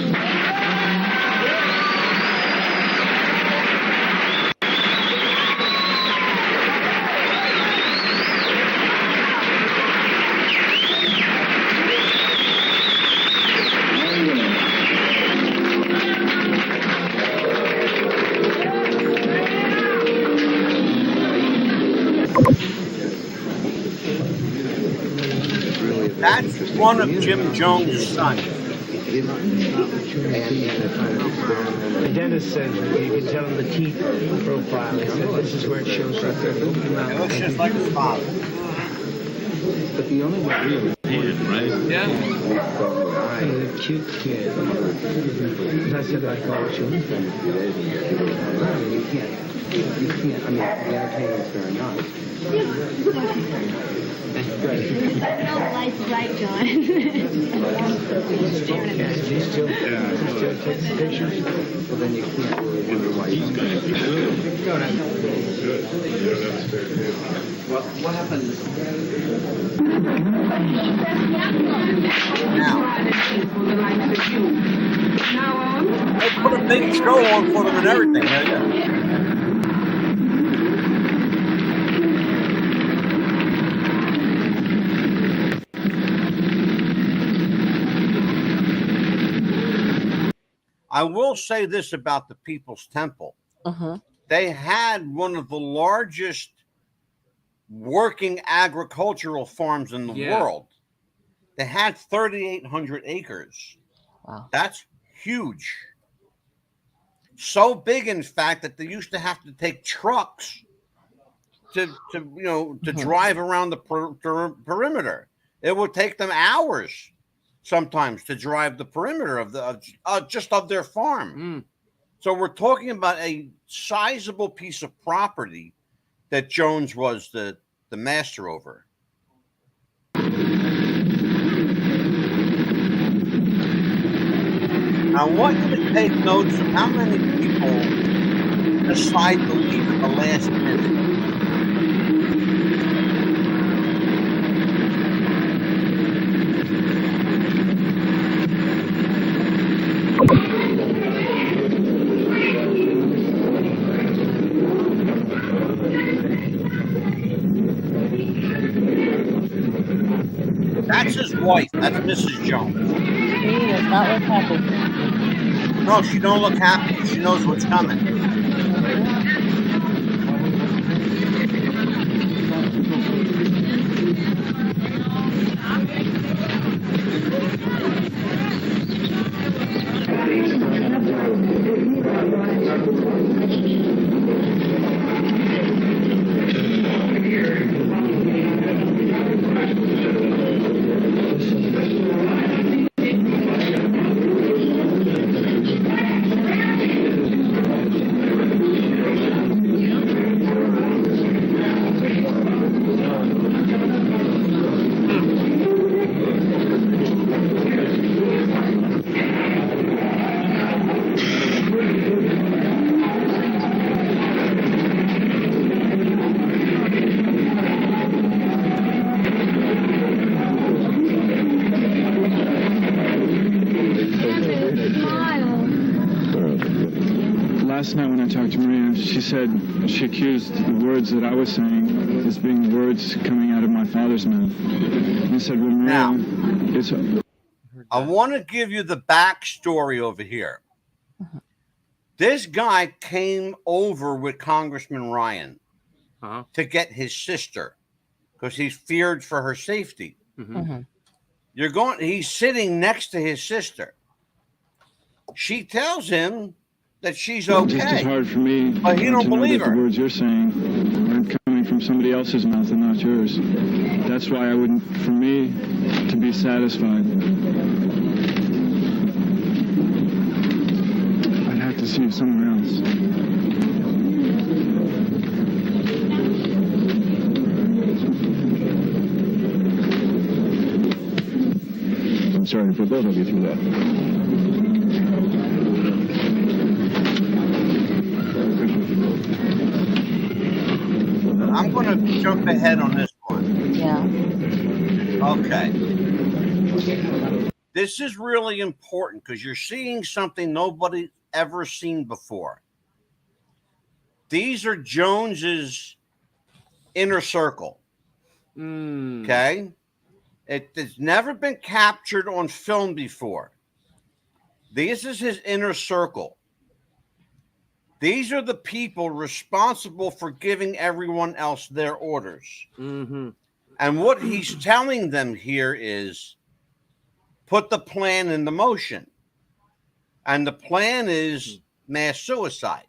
That's one of Jim Jones' sons. The dentist said you can tell him the teeth profile. He said this is where it shows right there. It looks just like his father. But the only way really right? Yeah. He's a cute kid. I said I called you. You can't. I mean, the entertainment's very nice. No, life's right, John. Still takes pictures? Well, then you can't really wonder why he's going to be good. What happened? Now, they put a big show on for them and everything. Yeah. I will say this about the People's Temple. They had one of the largest working agricultural farms in the world. They had 3,800 acres. Wow. That's huge. So big, in fact, that they used to have to take trucks to drive around the perimeter. It would take them hours sometimes to drive the perimeter of their farm. So we're talking about a sizable piece of property that Jones was the master over. I want you to take notes of how many people decide to leave at the last minute. That's his wife. That's Mrs. Jones. She does not look happy. No, she don't look happy. She knows what's coming. last night when I talked to Maria, she said she accused the words that I was saying as being words coming out of my father's mouth. And I said, well, Maria, I want to give you the backstory over here. This guy came over with Congressman Ryan to get his sister because he feared for her safety. He's sitting next to his sister. She tells him that she's okay. It's just hard for me but he don't to know believe that her. the words you're saying aren't coming from somebody else's mouth and not yours. That's why I wouldn't, for me to be satisfied, I'd have to see it somewhere else. I'm sorry to put both of you through that. I'm going to jump ahead on this one. Yeah. Okay. This is really important because you're seeing something nobody ever seen before. These are Jones's inner circle. Okay? It's never been captured on film before. This is his inner circle. These are the people responsible for giving everyone else their orders. And what he's telling them here is put the plan into motion. And the plan is mass suicide.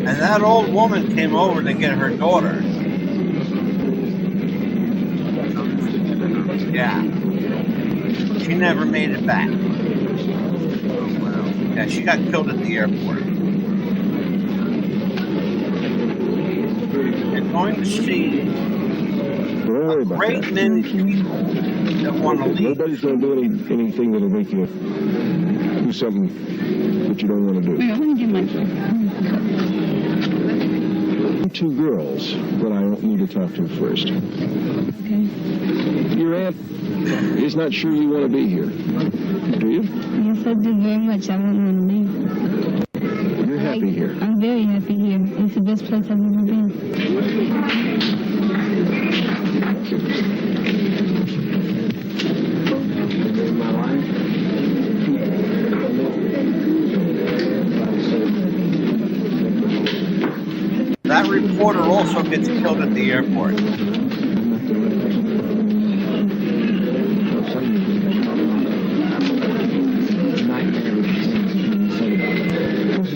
And that old woman came over to get her daughter. Yeah. She never made it back. Yeah, she got killed at the airport. You're going to see a great many people that want to leave. Nobody's going to do anything that'll make you do something that you don't want to do. I want to get my Two girls that I need to talk to first. Okay. Your aunt is not sure you want to be here. Do you? Yes, I do very much. I wouldn't want to leave. You're happy here. I'm very happy here. It's the best place I've ever been. My life. That reporter also gets killed at the airport.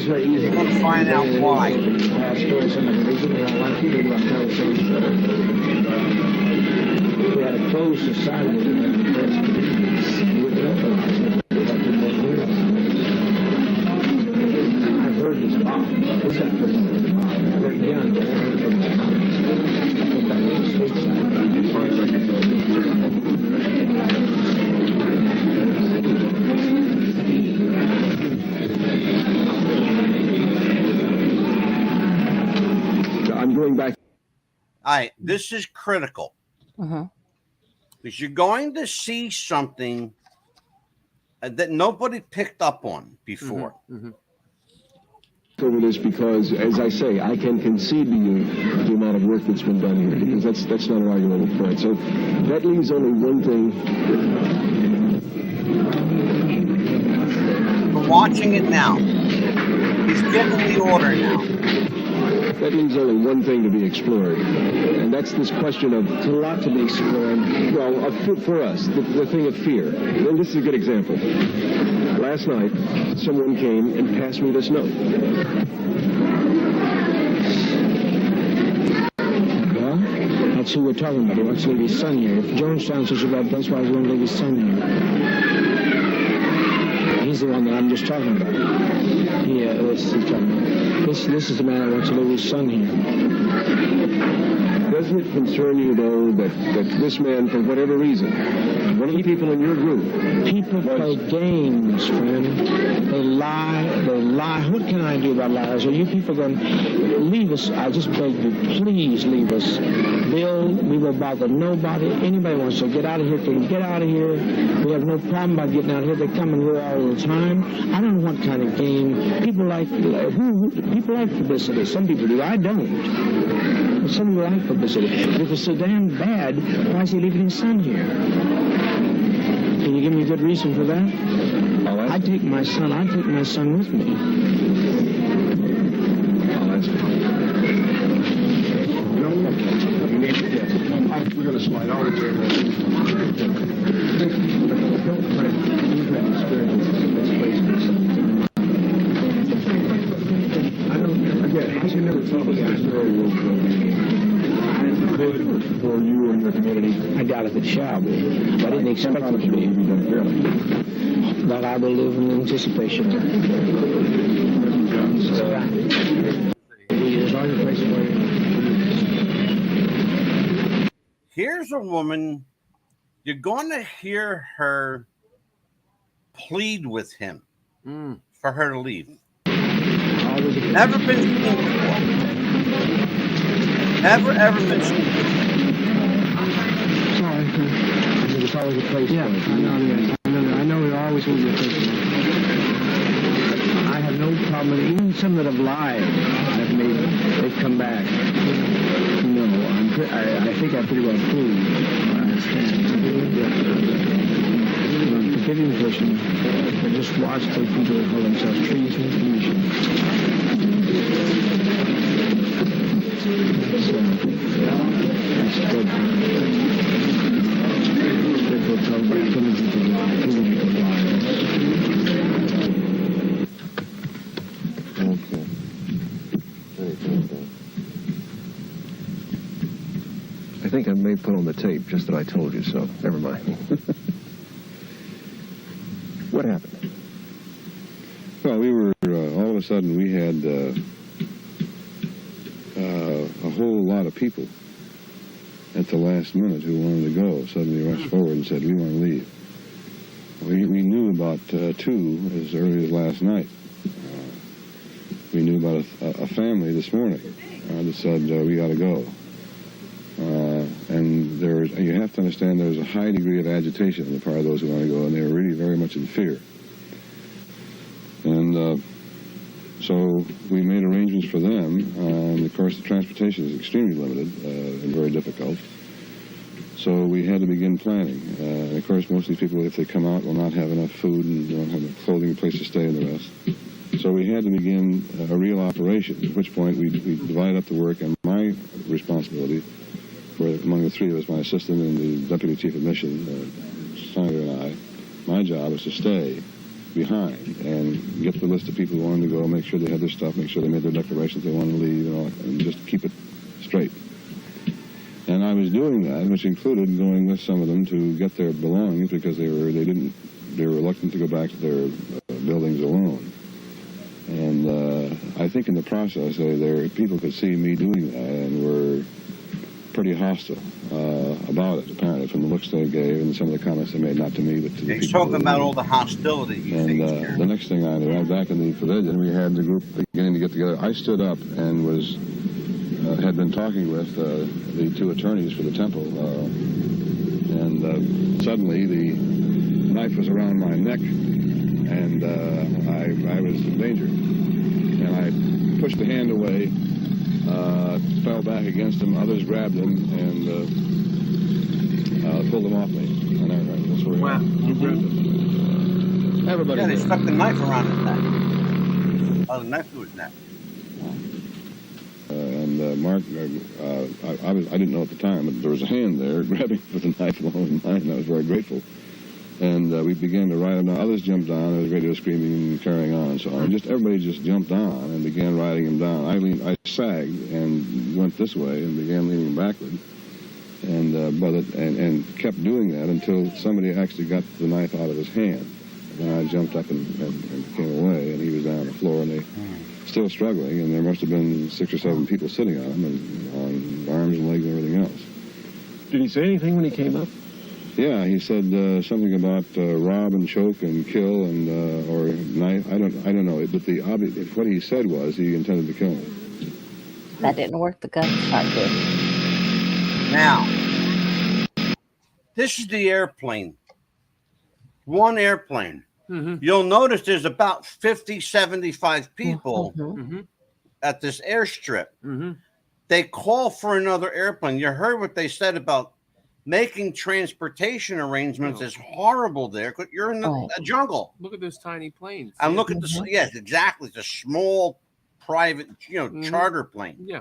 We're going to find out why. We had a closed society. I've heard this bomb. What's that? I'm going back. All right, this is critical. Because you're going to see something that nobody picked up on before. Over this because, as I say, I can concede to you the amount of work that's been done here, because that's not an argument point. So that leaves only one thing. We're watching it now. He's getting the order now. that leaves only one thing to be explored. And that's this question of... There's a lot to be explored. Well, for us, the thing of fear. And this is a good example. Last night, someone came and passed me this note. Well, that's who we're talking about. He wants to leave his son here. If Jones sounds such a bad place, why does he want to leave his son here? He's the one that I'm just talking about. Yeah, this is talking about. This is the man that wants to leave his son here. Doesn't it concern you, though, that this man, for whatever reason, one of the people in your group... People play games, friend. They lie. What can I do about lies? Are you people going to leave us? I just beg you, please leave us. Bill, we will bother nobody. Anybody wants to get out of here can get out of here. We have no problem about getting out of here. They come and go all the time. I don't know what kind of game. People like publicity. Some people do. I don't. Some people like publicity. If it's so damn bad, why is he leaving his son here? Can you give me a good reason for that? I'd take my son with me. We're going to slide out of here. I should never tell the story for you and your community. I doubt if it shall be. I didn't expect it to be. But I will live in anticipation. Here's a woman, you're going to hear her plead with him for her to leave. Never been seen before. Never, ever been seen before. Sorry. There's always a place for it. I know there always will be a place for it. I have no problem with it. Even some that have lied, they've come back. No, I think I pretty well proved. I understand. Forgiving person, they just watch those people that call themselves trees and commissions. I think I may put on the tape just that I told you so. Never mind. What happened? Well, we were, all of a sudden, we had a whole lot of people at the last minute who wanted to go. Suddenly rushed forward and said, we want to leave. We knew about two as early as last night. We knew about a family this morning that said, we got to go. And you have to understand there's a high degree of agitation on the part of those who want to go, and they were really very much in fear. And so we made arrangements for them, and of course the transportation is extremely limited and very difficult. So we had to begin planning. And of course most of these people, if they come out, will not have enough food and won't have enough clothing, a place to stay, and the rest. So we had to begin a real operation, at which point we divided up the work, and my responsibility among the three of us, my assistant and the deputy chief of mission, Senator and I, my job was to stay behind and get the list of people who wanted to go, make sure they had their stuff, make sure they made their declarations they wanted to leave, and just keep it straight. And I was doing that, which included going with some of them to get their belongings because they were reluctant to go back to their buildings alone. And I think in the process, people could see me doing that and were pretty hostile about it, apparently, from the looks they gave and some of the comments they made, not to me, but to the people. He's talking about all the hostility he faced here. The next thing I knew, I was back in the pavilion, we had the group beginning to get together. I stood up and had been talking with the two attorneys for the temple, and suddenly the knife was around my neck, and I was in danger. And I pushed the hand away, fell back against him. Others grabbed him and pulled him off me. And that's where wow. You grabbed him. Everybody. Yeah, they stuck the knife around his neck. Oh, the knife through his neck. Mark, I didn't know at the time, but there was a hand there grabbing with a knife along with mine, and I was very grateful. And we began to ride him down. Others jumped on. There was radio screaming and carrying on and so on. Everybody just jumped on and began riding him down. I sagged and went this way and began leaning backward, and kept doing that until somebody actually got the knife out of his hand. And I jumped up and came away, and he was down on the floor, and they still struggling, and there must have been 6 or 7 people sitting on him, and on arms and legs and everything else. Did he say anything when he came up? Yeah, he said something about rob and choke and kill and or knife. I don't know. But what he said was he intended to kill me. That didn't work. The gun's not good. Now, this is the airplane. One airplane. You'll notice there's about 50, 75 people at this airstrip. They call for another airplane. You heard what they said about making transportation arrangements is horrible there because you're in a jungle. Look at those tiny planes. And look at the, yes, exactly. The small private, charter plane. Yeah.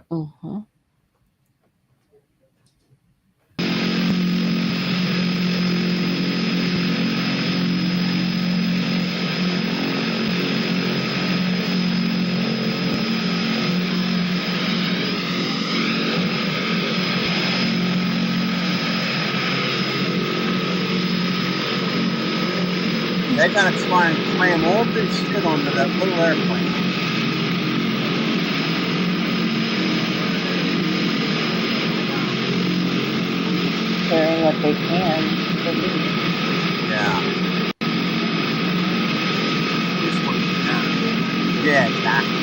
They're going to try and cram all this shit onto that little airplane. Doing what they can. Yeah. Yeah, exactly.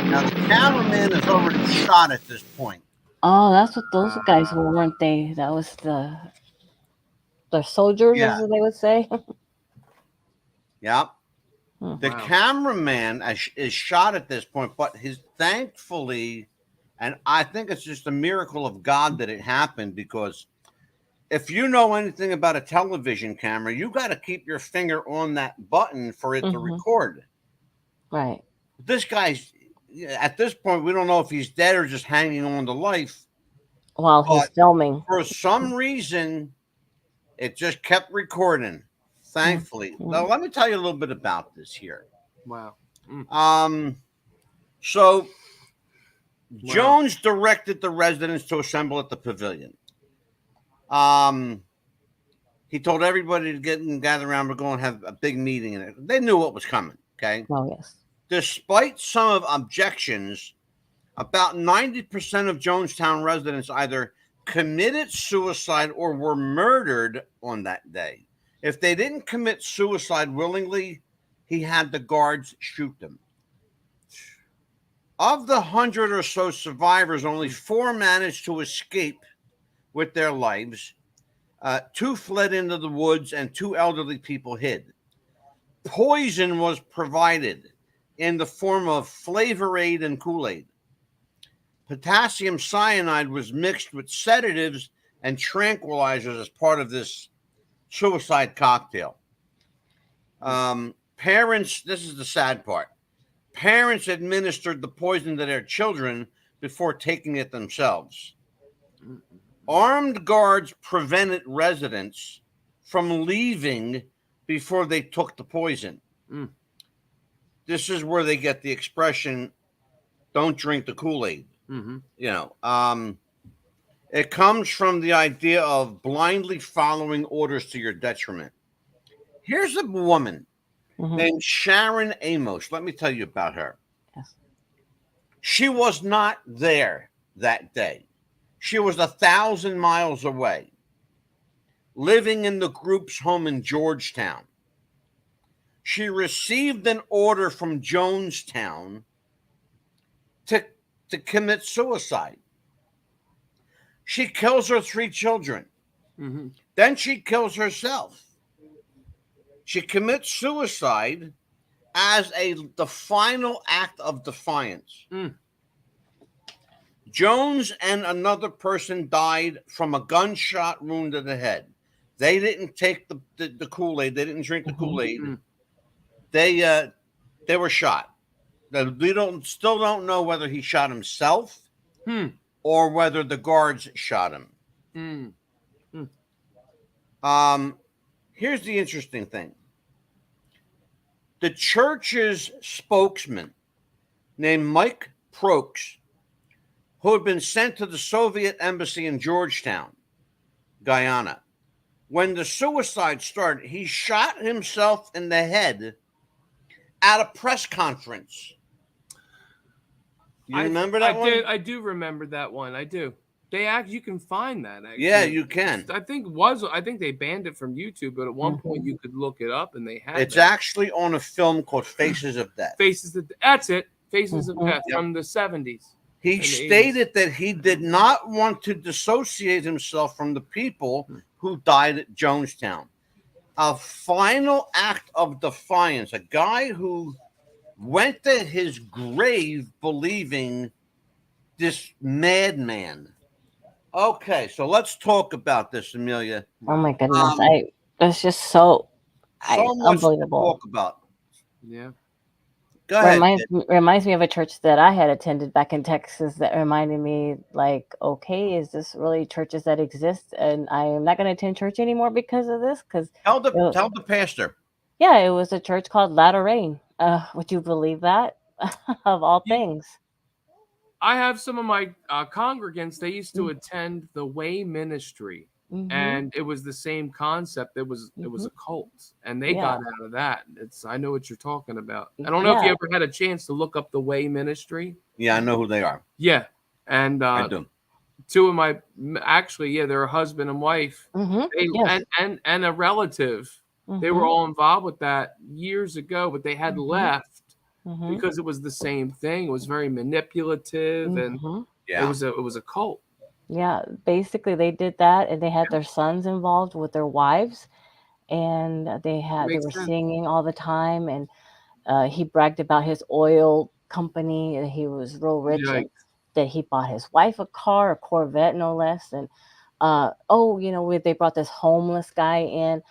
Now the cameraman is already shot at this point. Oh, that's what those guys were, weren't they? That was the soldiers, as they would say. Yep. The cameraman is shot at this point, but thankfully, and I think it's just a miracle of God that it happened, because if you know anything about a television camera, you got to keep your finger on that button for it to record. Right. This guy's, at this point, we don't know if he's dead or just hanging on to life. While he's filming. For some reason, it just kept recording. Thankfully. Now, let me tell you a little bit about this here. Wow. So Jones directed the residents to assemble at the pavilion. He told everybody to get and gather around. We're going to have a big meeting in it. They knew what was coming. Okay. Oh, yes. Despite some of objections, about 90% of Jonestown residents either committed suicide or were murdered on that day. If they didn't commit suicide willingly, he had the guards shoot them. Of the 100 or so survivors, only 4 managed to escape with their lives. 2 fled into the woods, and 2 elderly people hid. Poison was provided in the form of Flavor Aid and Kool-Aid. Potassium cyanide was mixed with sedatives and tranquilizers as part of this suicide cocktail. Parents, this is the sad part. Parents administered the poison to their children before taking it themselves. Armed guards prevented residents from leaving before they took the poison. This is where they get the expression, don't drink the Kool-Aid. It comes from the idea of blindly following orders to your detriment. Here's a woman named Sharon Amos. Let me tell you about her. Yes. She was not there that day. She was 1,000 miles away, living in the group's home in Georgetown. She received an order from Jonestown to commit suicide. She kills her 3 children. Then she kills herself. She commits suicide as the final act of defiance. Jones and another person died from a gunshot wound to the head. They didn't take the Kool-Aid. They didn't drink the Kool-Aid. They were shot. We still don't know whether he shot himself or whether the guards shot him. Here's the interesting thing. The church's spokesman named Mike Prokes, who had been sent to the Soviet embassy in Georgetown, Guyana. When the suicide started, he shot himself in the head at a press conference. You remember that one? I do remember that one. I do. You can find that. Actually. Yeah, you can. I think they banned it from YouTube, but at one point you could look it up, and they had. It's actually on a film called Faces of Death. That's it. Faces of Death from the 70s. He stated that he did not want to dissociate himself from the people who died at Jonestown. A final act of defiance. A guy who went to his grave believing this madman. Okay, so let's talk about this, Amelia. Oh my goodness, it's just so much unbelievable. To talk about. Yeah. Go ahead. Reminds me of a church that I had attended back in Texas that reminded me, like, okay, is this really churches that exist? And I am not going to attend church anymore because of this. Tell the pastor. Yeah, it was a church called Latter Rain. Would you believe that? Of all things. I have some of my congregants. They used to attend the Way Ministry, and it was the same concept. It was a cult, and they got out of that. I know what you're talking about. I don't know if you ever had a chance to look up the Way Ministry. Yeah, I know who they are. Yeah, and I do. Two of my they're a husband and wife, and a relative. They were all involved with that years ago, but they had left. Because it was the same thing. It was very manipulative, and it was a cult. Yeah, basically they did that, and they had their sons involved with their wives, and they were singing all the time, and he bragged about his oil company, and he was real rich, and that he bought his wife a car, a Corvette no less, and they brought this homeless guy in.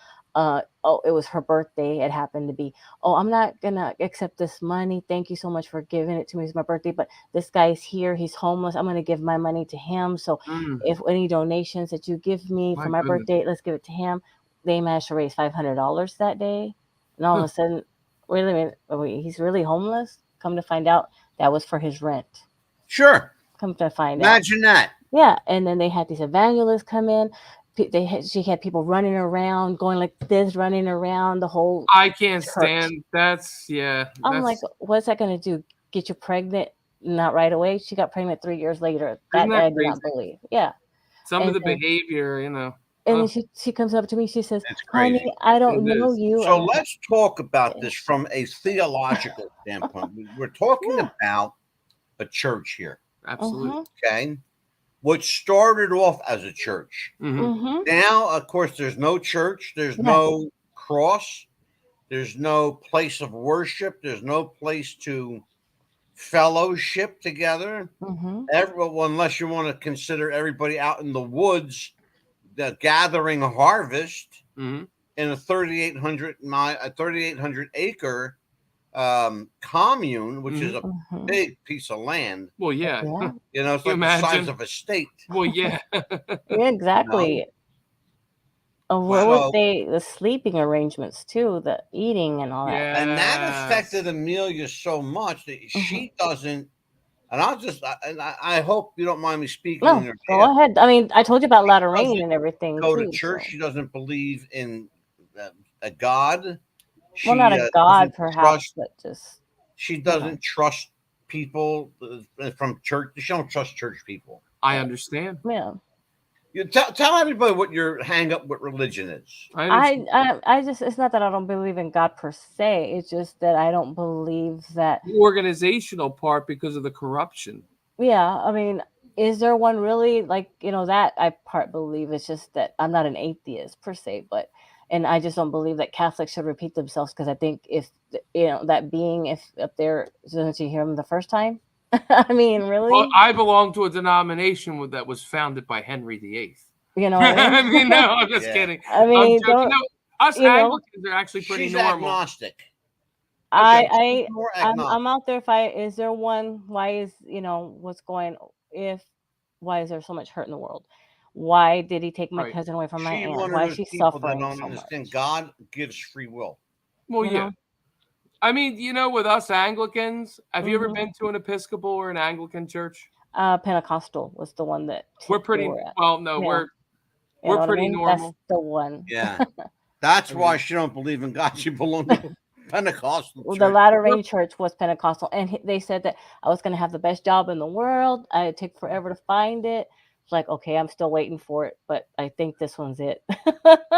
It was her birthday. It happened to be, I'm not gonna accept this money. Thank you so much for giving it to me. It's my birthday, but this guy's here. He's homeless. I'm gonna give my money to him. So if any donations that you give me for my birthday, let's give it to him. They managed to raise $500 that day. And all of a sudden, wait a minute, he's really homeless? Come to find out, that was for his rent. Sure. Come to find out. Imagine that. Yeah, and then they had these evangelists come in. She had people running around, going like this, running around the whole. I can't church. stand. I'm like, what's that going to do? Get you pregnant? Not right away. She got pregnant 3 years later. That I do not believe. Yeah. Some of the behavior, And then she comes up to me. She says, "Honey, I don't know you." So let's talk about this from a theological standpoint. We're talking about a church here. Absolutely. Okay. Which started off as a church. Now, of course, there's no church. There's no cross. There's no place of worship. There's no place to fellowship together. Everyone, unless you want to consider everybody out in the woods, gathering a harvest in a 3,800 acre commune, which is a big piece of land. Well, yeah. It's like the size of a state. Well, yeah. Yeah, exactly. What was the sleeping arrangements too, the eating and all that. And that affected Amelia so much that she doesn't. And I hope you don't mind me speaking. No, go ahead. I mean, I told you about Latter Rain and everything. Go to church. So. She doesn't believe in a God. Well, not a God, perhaps, but just she doesn't trust people from church. She don't trust church people. I understand. Yeah. You tell everybody what your hang up with religion is. I just, it's not that I don't believe in God per se. It's just that I don't believe that the organizational part because of the corruption. Yeah, I mean, is there one really that I part believe? It's just that I'm not an atheist per se, but And I just don't believe that Catholics should repeat themselves, because I think if that being, if up there, didn't you hear him the first time? I mean, really? Well, I belong to a denomination that was founded by Henry VIII. You know what I mean? No, I'm just kidding. I mean, I'm joking. No, us Anglicans are actually pretty She's normal. agnostic. I'm out there. Is there one? Why is what's going? Why is there so much hurt in the world? Why did he take my cousin away from my aunt? Why is she suffering that so understand much? God gives free will. Well, yeah. I mean, with us Anglicans, have you ever Mhm. been to an Episcopal or an Anglican church? Pentecostal was the one that We're pretty at. well. No, Yeah. we're You know what I pretty mean? normal. That's the one. Yeah, that's why she don't believe in God. She belongs to Pentecostal Well, church. the latter rain church was Pentecostal, and they said that I was going to have the best job in the world. It'd take forever to find it. It's like, okay, I'm still waiting for it, but I think this one's it.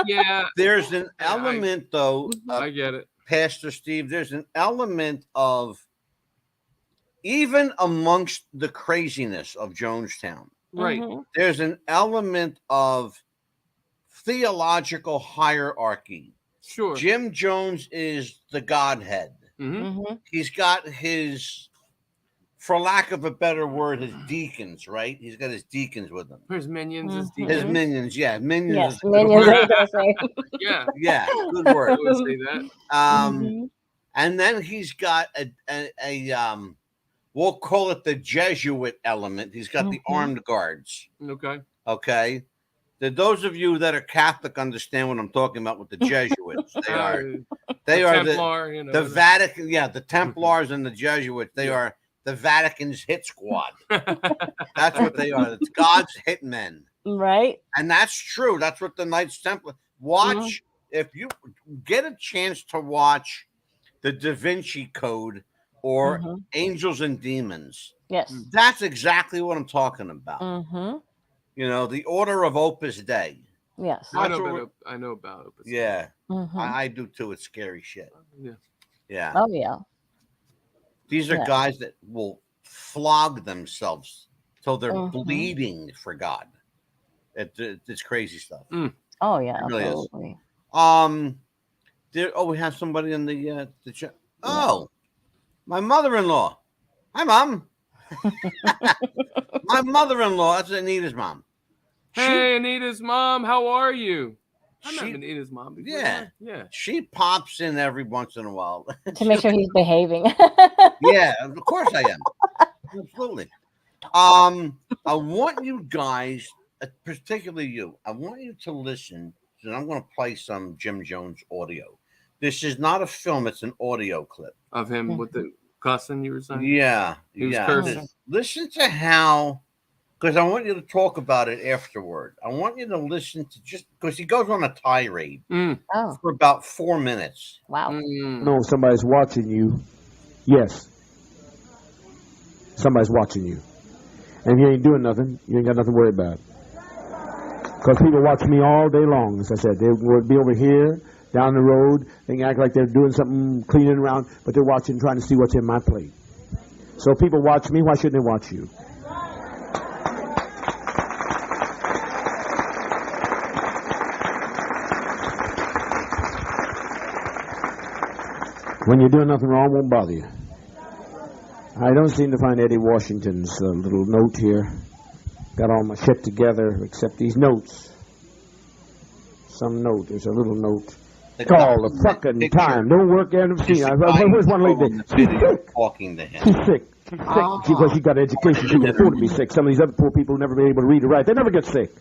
Yeah, there's an element, though. I get it, Pastor Steve. There's an element of, even amongst the craziness of Jonestown, right? There's an element of theological hierarchy. Sure. Jim Jones is the Godhead. He's got his, for lack of a better word, his deacons, right? He's got his deacons with him. His minions, his deacons. His minions, yeah. Minions. Yes, is a good minions. word. I was gonna say. Yeah. Yeah, good word. I would say that. And then he's got a we'll call it the Jesuit element. He's got the armed guards. Okay. Okay. Those of you that are Catholic understand what I'm talking about with the Jesuits. They are Templar, the Vatican. Yeah, the Templars and the Jesuits. They are the Vatican's hit squad. That's what they are. It's God's hitmen. Right. And that's true. That's what the Knights Templar. Watch, if you get a chance to watch the Da Vinci Code or Angels and Demons. Yes. That's exactly what I'm talking about. The Order of Opus Dei. Yes. I know about Opus Dei. Yeah. I do too. It's scary shit. Yeah. Yeah. Oh, yeah. These are guys that will flog themselves till they're bleeding for God. It's crazy stuff. Oh, yeah. It really absolutely. is. We have somebody in the chat. Oh, my mother-in-law. Hi, Mom. My mother-in-law. That's Anita's mom. Hey, Anita's mom. How are you? I met Anita's mom before. Yeah. Yeah. She pops in every once in a while. To make sure he's behaving. Yeah, of course I am. Absolutely. I want you guys, particularly you, I want you to listen. And I'm going to play some Jim Jones audio. This is not a film. It's an audio clip. Of him with the cussing you were saying? Yeah. He was cursing. Listen to how, because I want you to talk about it afterward. I want you to listen to just, because he goes on a tirade for about 4 minutes. Wow. No, somebody's watching you. Yes. Somebody's watching you. And if you ain't doing nothing, you ain't got nothing to worry about. Because people watch me all day long, as I said. They would be over here, down the road. They can act like they're doing something, cleaning around, but they're watching, trying to see what's in my plate. So if people watch me, why shouldn't they watch you? When you're doing nothing wrong, won't bother you. I don't seem to find Eddie Washington's little note here. Got all my shit together except these notes. Some note. There's a little note. All the fucking time. Don't work out of scene. Where's one lady? She's sick. Talking to him. She's sick. She's sick. Because she got education. She can afford to be sick. Some of these other poor people never been able to read or write. They never get sick.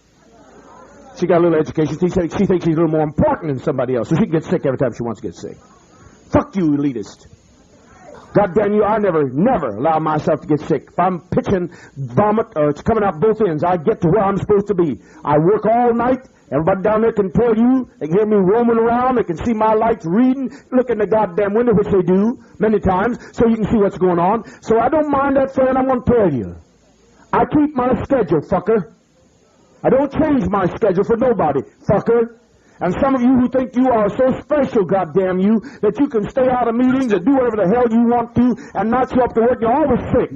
She got a little education. She thinks she's a little more important than somebody else. So she can get sick every time she wants to get sick. Fuck you, elitist. God damn you, I never allow myself to get sick. If I'm pitching vomit or it's coming out both ends, I get to where I'm supposed to be. I work all night. Everybody down there can tell you. They can hear me roaming around. They can see my lights reading. Look in the goddamn window, which they do many times, so you can see what's going on. So I don't mind that, friend. I'm going to tell you. I keep my schedule, fucker. I don't change my schedule for nobody, fucker. And some of you who think you are so special, goddamn you, that you can stay out of meetings and do whatever the hell you want to and not show up to work, you're always sick.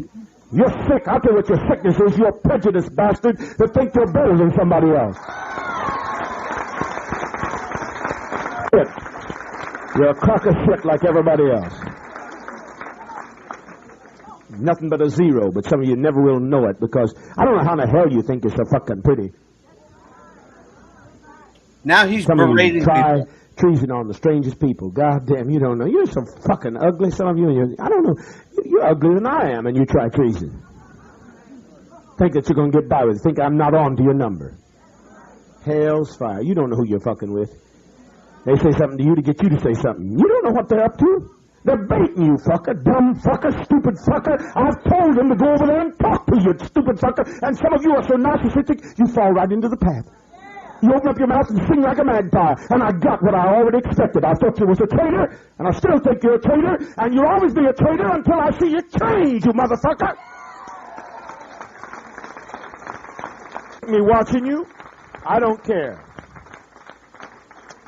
You're sick. I'll tell you what your sickness is. You're a prejudiced bastard that think you're better than somebody else. shit. You're a crock of shit like everybody else. Nothing but a zero, but some of you never will know it because I don't know how in the hell you think you're so fucking pretty. Now he's some berating of you try people. treason on the strangest people. God damn, you don't know. You're so fucking ugly, some of you. And I don't know. You're uglier than I am, and you try treason. Think that you're going to get by with it. Think I'm not on to your number. Hell's fire. You don't know who you're fucking with. They say something to you to get you to say something. You don't know what they're up to. They're baiting you, fucker. Dumb fucker, stupid fucker. I've told them to go over there and talk to you, stupid fucker. And some of you are so narcissistic, you fall right into the path. You open up your mouth and sing like a magpie. And I got what I already expected. I thought you was a traitor, and I still think you're a traitor, and you'll always be a traitor until I see you change, you motherfucker. Me watching you, I don't care.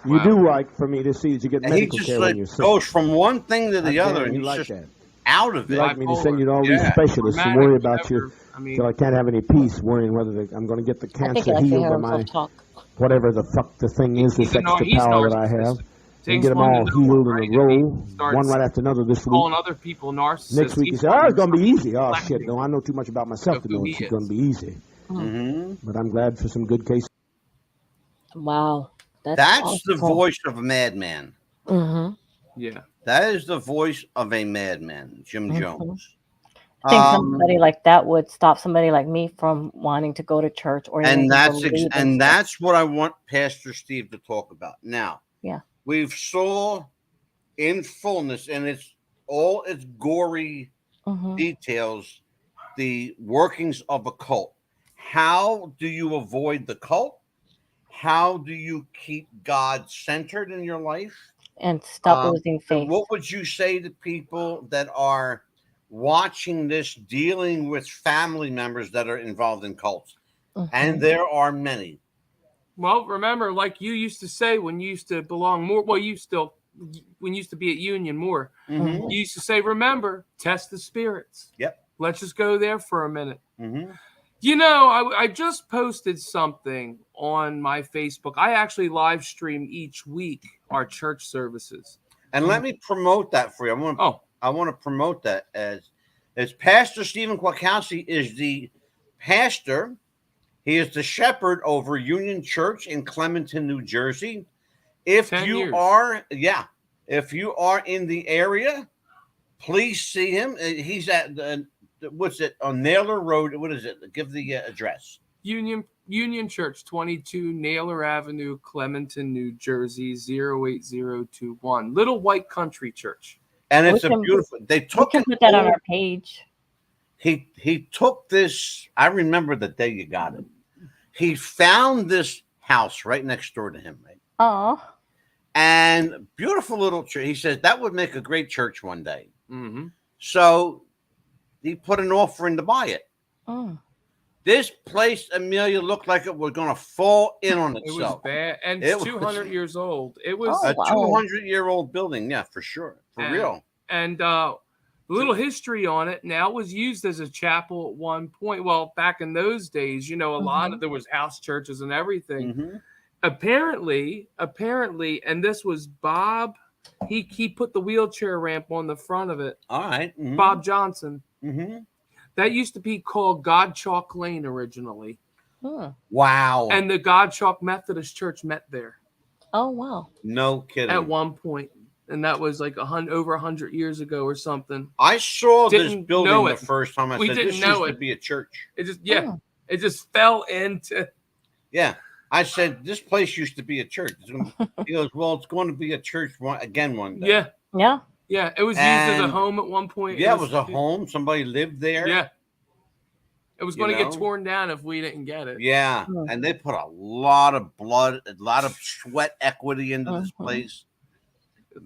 You do like for me to see that you get medical care when you're sick. He just goes from one thing to the other, and you he's like just that. out of it. You like me to send you to all these specialists and worry about you till I can't have any peace worrying whether I'm going to get the cancer healed by my whatever the fuck the thing is, this extra power that I have. And get them all healed in a row, one right after another this week. Calling other people narcissists. Next week you say, oh, it's going to be easy. Oh, shit, no, I know too much about myself to know it's going to be easy. But I'm glad for some good cases. Wow. That's awesome. the voice of a madman. Yeah. That is the voice of a madman, Jim Jones. I think somebody like that would stop somebody like me from wanting to go to church or that's what I want Pastor Steve to talk about. Now, we've saw in fullness, and it's all its gory details, the workings of a cult. How do you avoid the cult? How do you keep God centered in your life? And stop losing faith. What would you say to people that are watching this, dealing with family members that are involved in cults? And there are many. Well, remember, like you used to say when you used to belong more, when you used to be at Union more, you used to say, remember, test the spirits. Yep. Let's just go there for a minute. You know, I just posted something on my Facebook. I actually live stream each week our church services. And let me promote that for you. I want to promote that as Pastor Stephen Kwakowski is the pastor. He is the shepherd over Union Church in Clementon, New Jersey. If you are in the area, please see him. He's at what's it on Naylor Road? What is it? Give the address. Union Church, 22 Naylor Avenue, Clementon, New Jersey, 08021. Little White Country Church. And it's beautiful. They took put that on our page. He took this. I remember the day you got it. He found this house right next door to him, right? Oh. And beautiful little church. He says that would make a great church one day. So he put an offering to buy it. This place, Amelia, looked like it was going to fall in on itself. It was bad. And it's 200 years old. It was a 200-year-old building. Yeah, for sure. For real. And a little history on it. Now, it was used as a chapel at one point. Well, back in those days, you know, a lot of there was house churches and everything. Apparently, and this was Bob. He put the wheelchair ramp on the front of it. All right. Bob Johnson. That used to be called Godchalk Lane originally. Wow. And the Godchalk Methodist Church met there. Oh, wow. No kidding. At one point. And that was like over 100 years ago or something. I saw this building the first time. I said, this used to be a church. It just, it just fell into. Yeah. I said, this place used to be a church. He goes, well, it's going to be a church again one day. Yeah. Yeah. Yeah, it was used as a home at one point. Yeah, it was a home. Somebody lived there. Yeah. It was going to get torn down if we didn't get it. Yeah, and they put a lot of blood, a lot of sweat equity into this place.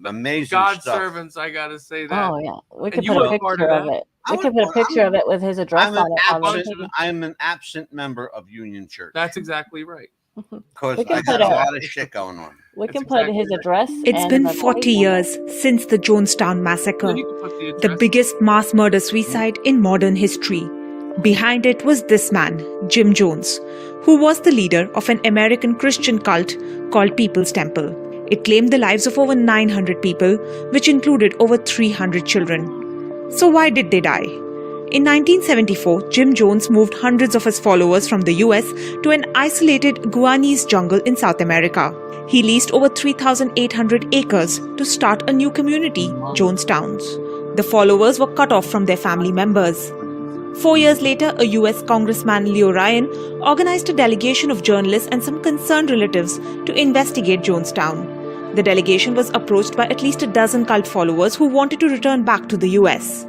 Amazing God stuff. servants, I got to say that. Oh, yeah. We could put a picture of it. We could put a picture of it with his address on it. I'm an absent member of Union Church. That's exactly right. Because I got a lot of shit going on. We can put his address. It's been 40 years since the Jonestown massacre, the biggest mass murder-suicide in modern history. Behind it was this man, Jim Jones, who was the leader of an American Christian cult called Peoples Temple. It claimed the lives of over 900 people, which included over 300 children. So why did they die? In 1974, Jim Jones moved hundreds of his followers from the US to an isolated Guyanese jungle in South America. He leased over 3,800 acres to start a new community, Jonestowns. The followers were cut off from their family members. 4 years later, a US Congressman, Leo Ryan, organized a delegation of journalists and some concerned relatives to investigate Jonestown. The delegation was approached by at least a dozen cult followers who wanted to return back to the US.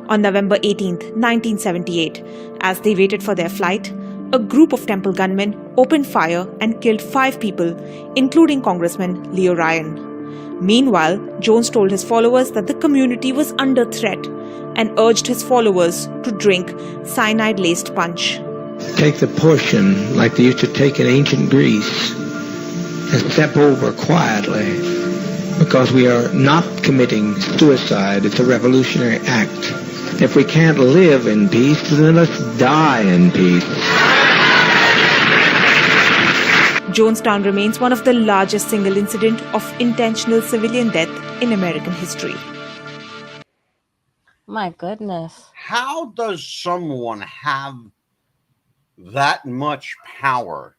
On November 18, 1978, as they waited for their flight, a group of temple gunmen opened fire and killed 5 people, including Congressman Leo Ryan. Meanwhile, Jones told his followers that the community was under threat and urged his followers to drink cyanide-laced punch. Take the portion like they used to take in ancient Greece and step over quietly, because we are not committing suicide. It's a revolutionary act. If we can't live in peace, then let's die in peace. Jonestown remains one of the largest single incident of intentional civilian death in American history. My goodness. How does someone have that much power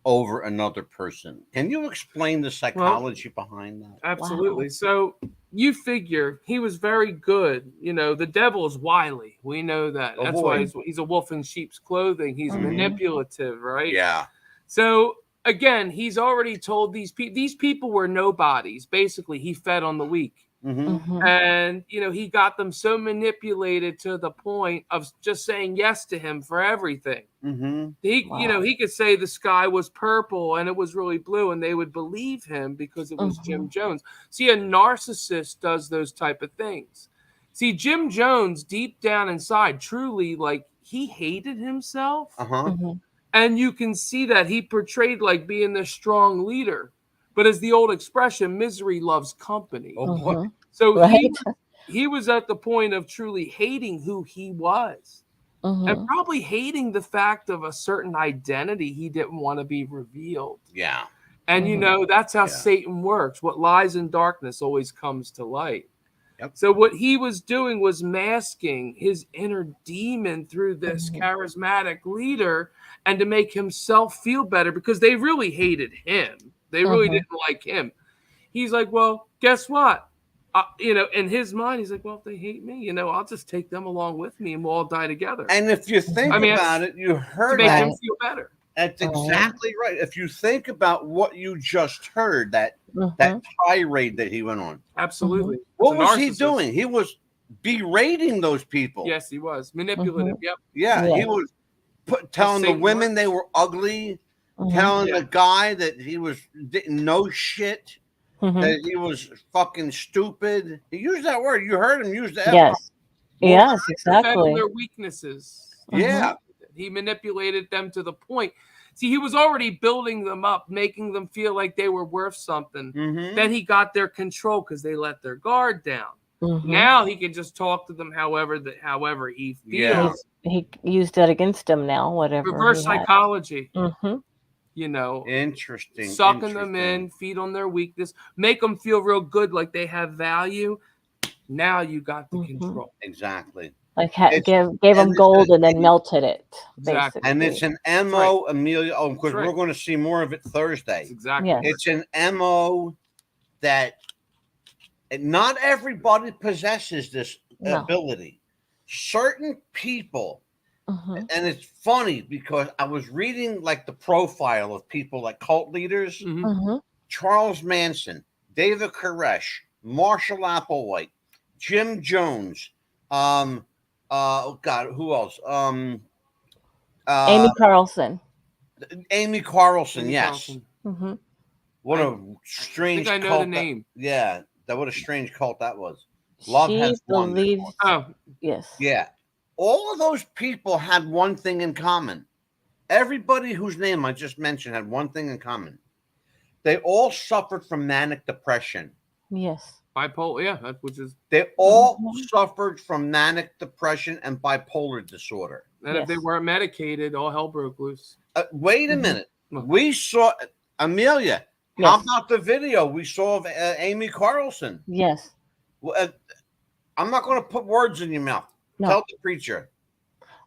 over another person? Can you explain the psychology behind that? Absolutely. Wow. So you figure he was very good. You know, the devil is wily. We know that. That's why he's a wolf in sheep's clothing. He's manipulative, right? Yeah. So again, he's already told these people were nobodies. Basically, he fed on the weak. And, you know, he got them so manipulated to the point of just saying yes to him for everything. You know, he could say the sky was purple and it was really blue, and they would believe him because it was Jim Jones. See, a narcissist does those type of things. See, Jim Jones, deep down inside, truly, like, he hated himself. And you can see that he portrayed like being the strong leader. But as the old expression, misery loves company. So he was at the point of truly hating who he was. And probably hating the fact of a certain identity he didn't want to be revealed. Yeah. And, you know, that's how Satan works. What lies in darkness always comes to light. So what he was doing was masking his inner demon through this charismatic leader, and to make himself feel better, because they really hated him. They really didn't like him. He's like, well, guess what? You know, in his mind, he's like, well, if they hate me, you know, I'll just take them along with me and we'll all die together. And if you think about it, you heard to make him feel better. That's exactly right. If you think about what you just heard, that tirade that he went on. Absolutely. What was he doing? He was berating those people. Yes, he was. Manipulative. Yeah, he was telling the women they were ugly. Telling the guy that he didn't know shit, that he was fucking stupid. He used that word. You heard him use that. Yes, exactly. Their weaknesses. Yeah. He manipulated them to the point. See, he was already building them up, making them feel like they were worth something. Then he got their control because they let their guard down. Now he can just talk to them however he feels. He used that against them now, whatever. Reverse psychology. You know, sucking them in, feed on their weakness, make them feel real good, like they have value. Now you got the control. Exactly. Like gave them gold and then melted it. Exactly. Basically. And it's an MO, Amelia. Oh, because we're going to see more of it Thursday. Exactly. It's an MO that not everybody possesses this ability. Certain people. And it's funny because I was reading like the profile of people like cult leaders, Charles Manson, David Koresh, Marshall Applewhite, Jim Jones, oh God, who else? Amy Carlson. Amy Carlson, yes. What a strange I think I know cult the name. what a strange cult that was. Love has won. Yes. Yeah. All of those people had one thing in common. Everybody whose name I just mentioned had one thing in common. They all suffered from manic depression. Yes. Bipolar, they all suffered from manic depression and bipolar disorder. And if they weren't medicated, all hell broke loose. Wait a minute. We saw, Amelia, How Yes. about the video we saw of Amy Carlson? Yes. I'm not going to put words in your mouth. No. Tell the preacher.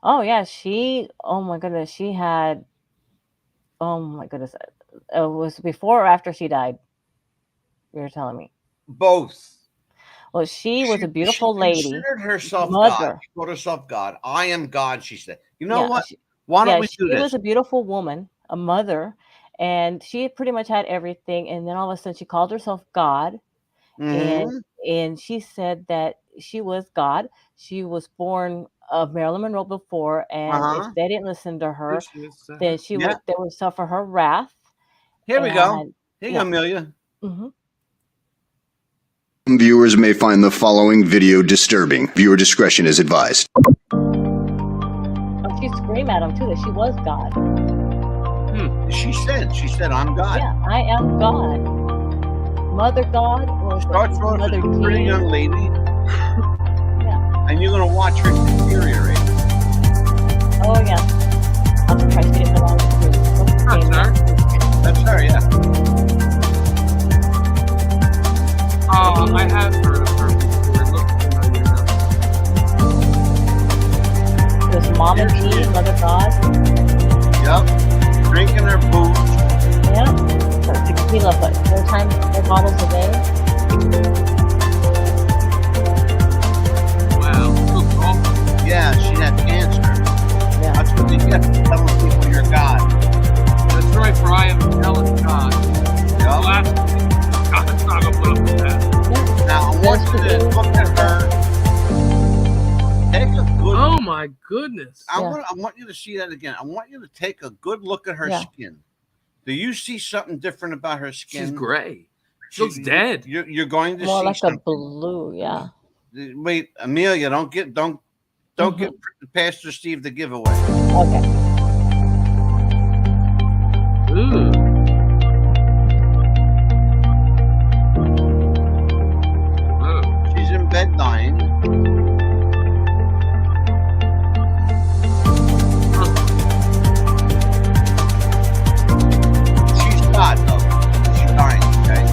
Oh yeah, oh my goodness, she had, oh my goodness, it was before or after she died? You're telling me. Both. Well, she was a beautiful she lady. considered herself God. Mother. She called herself God. I am God, she said. You know Yeah, what? Why don't we do She this? was a beautiful woman, a mother, and she pretty much had everything. And then all of a sudden, she called herself God, Mhm. and she said that she was God. She was born of Marilyn Monroe before, and if they didn't listen to her, then they would suffer her wrath. Here we go. Here you go, yeah. Amelia. Mm-hmm. Viewers may find the following video disturbing. Viewer discretion is advised. She screamed at him too that she was God. She said, I'm God. Yeah, I am God. Mother God, or starts off as a pretty Jean. young lady. Yeah. And you're going to watch her deteriorate. Oh, yeah. I'm surprised she didn't belong to That's her, yeah. I have heard of her before. It looks familiar now. There's Mom and G, Mother God. Yep. Drinking her booze. Yeah. So tequila, but 4 bottles a day. Wow. Yeah, she had cancer. Yeah. That's what they get for telling people you're God. That's right, for I am telling God. Yep. God's not going to put up with that. Now, I want you to look at her. Take a good. Oh my goodness! I want you to see that again. I want you to take a good look at her skin. Do you see something different about her skin? She's gray. She looks dead. You're going to more see like something. a blue, yeah. Wait, Amelia, don't give Pastor Steve the giveaway. Okay. Ooh. She's in bed dying. She's God, though. She's dying, okay?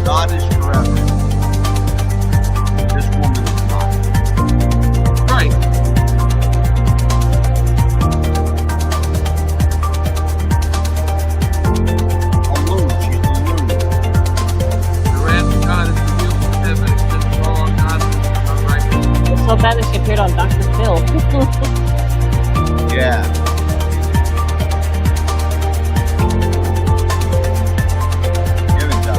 God is forever. This woman is not. Right. So bad that she appeared on Dr. Phil. Yeah. Here we go.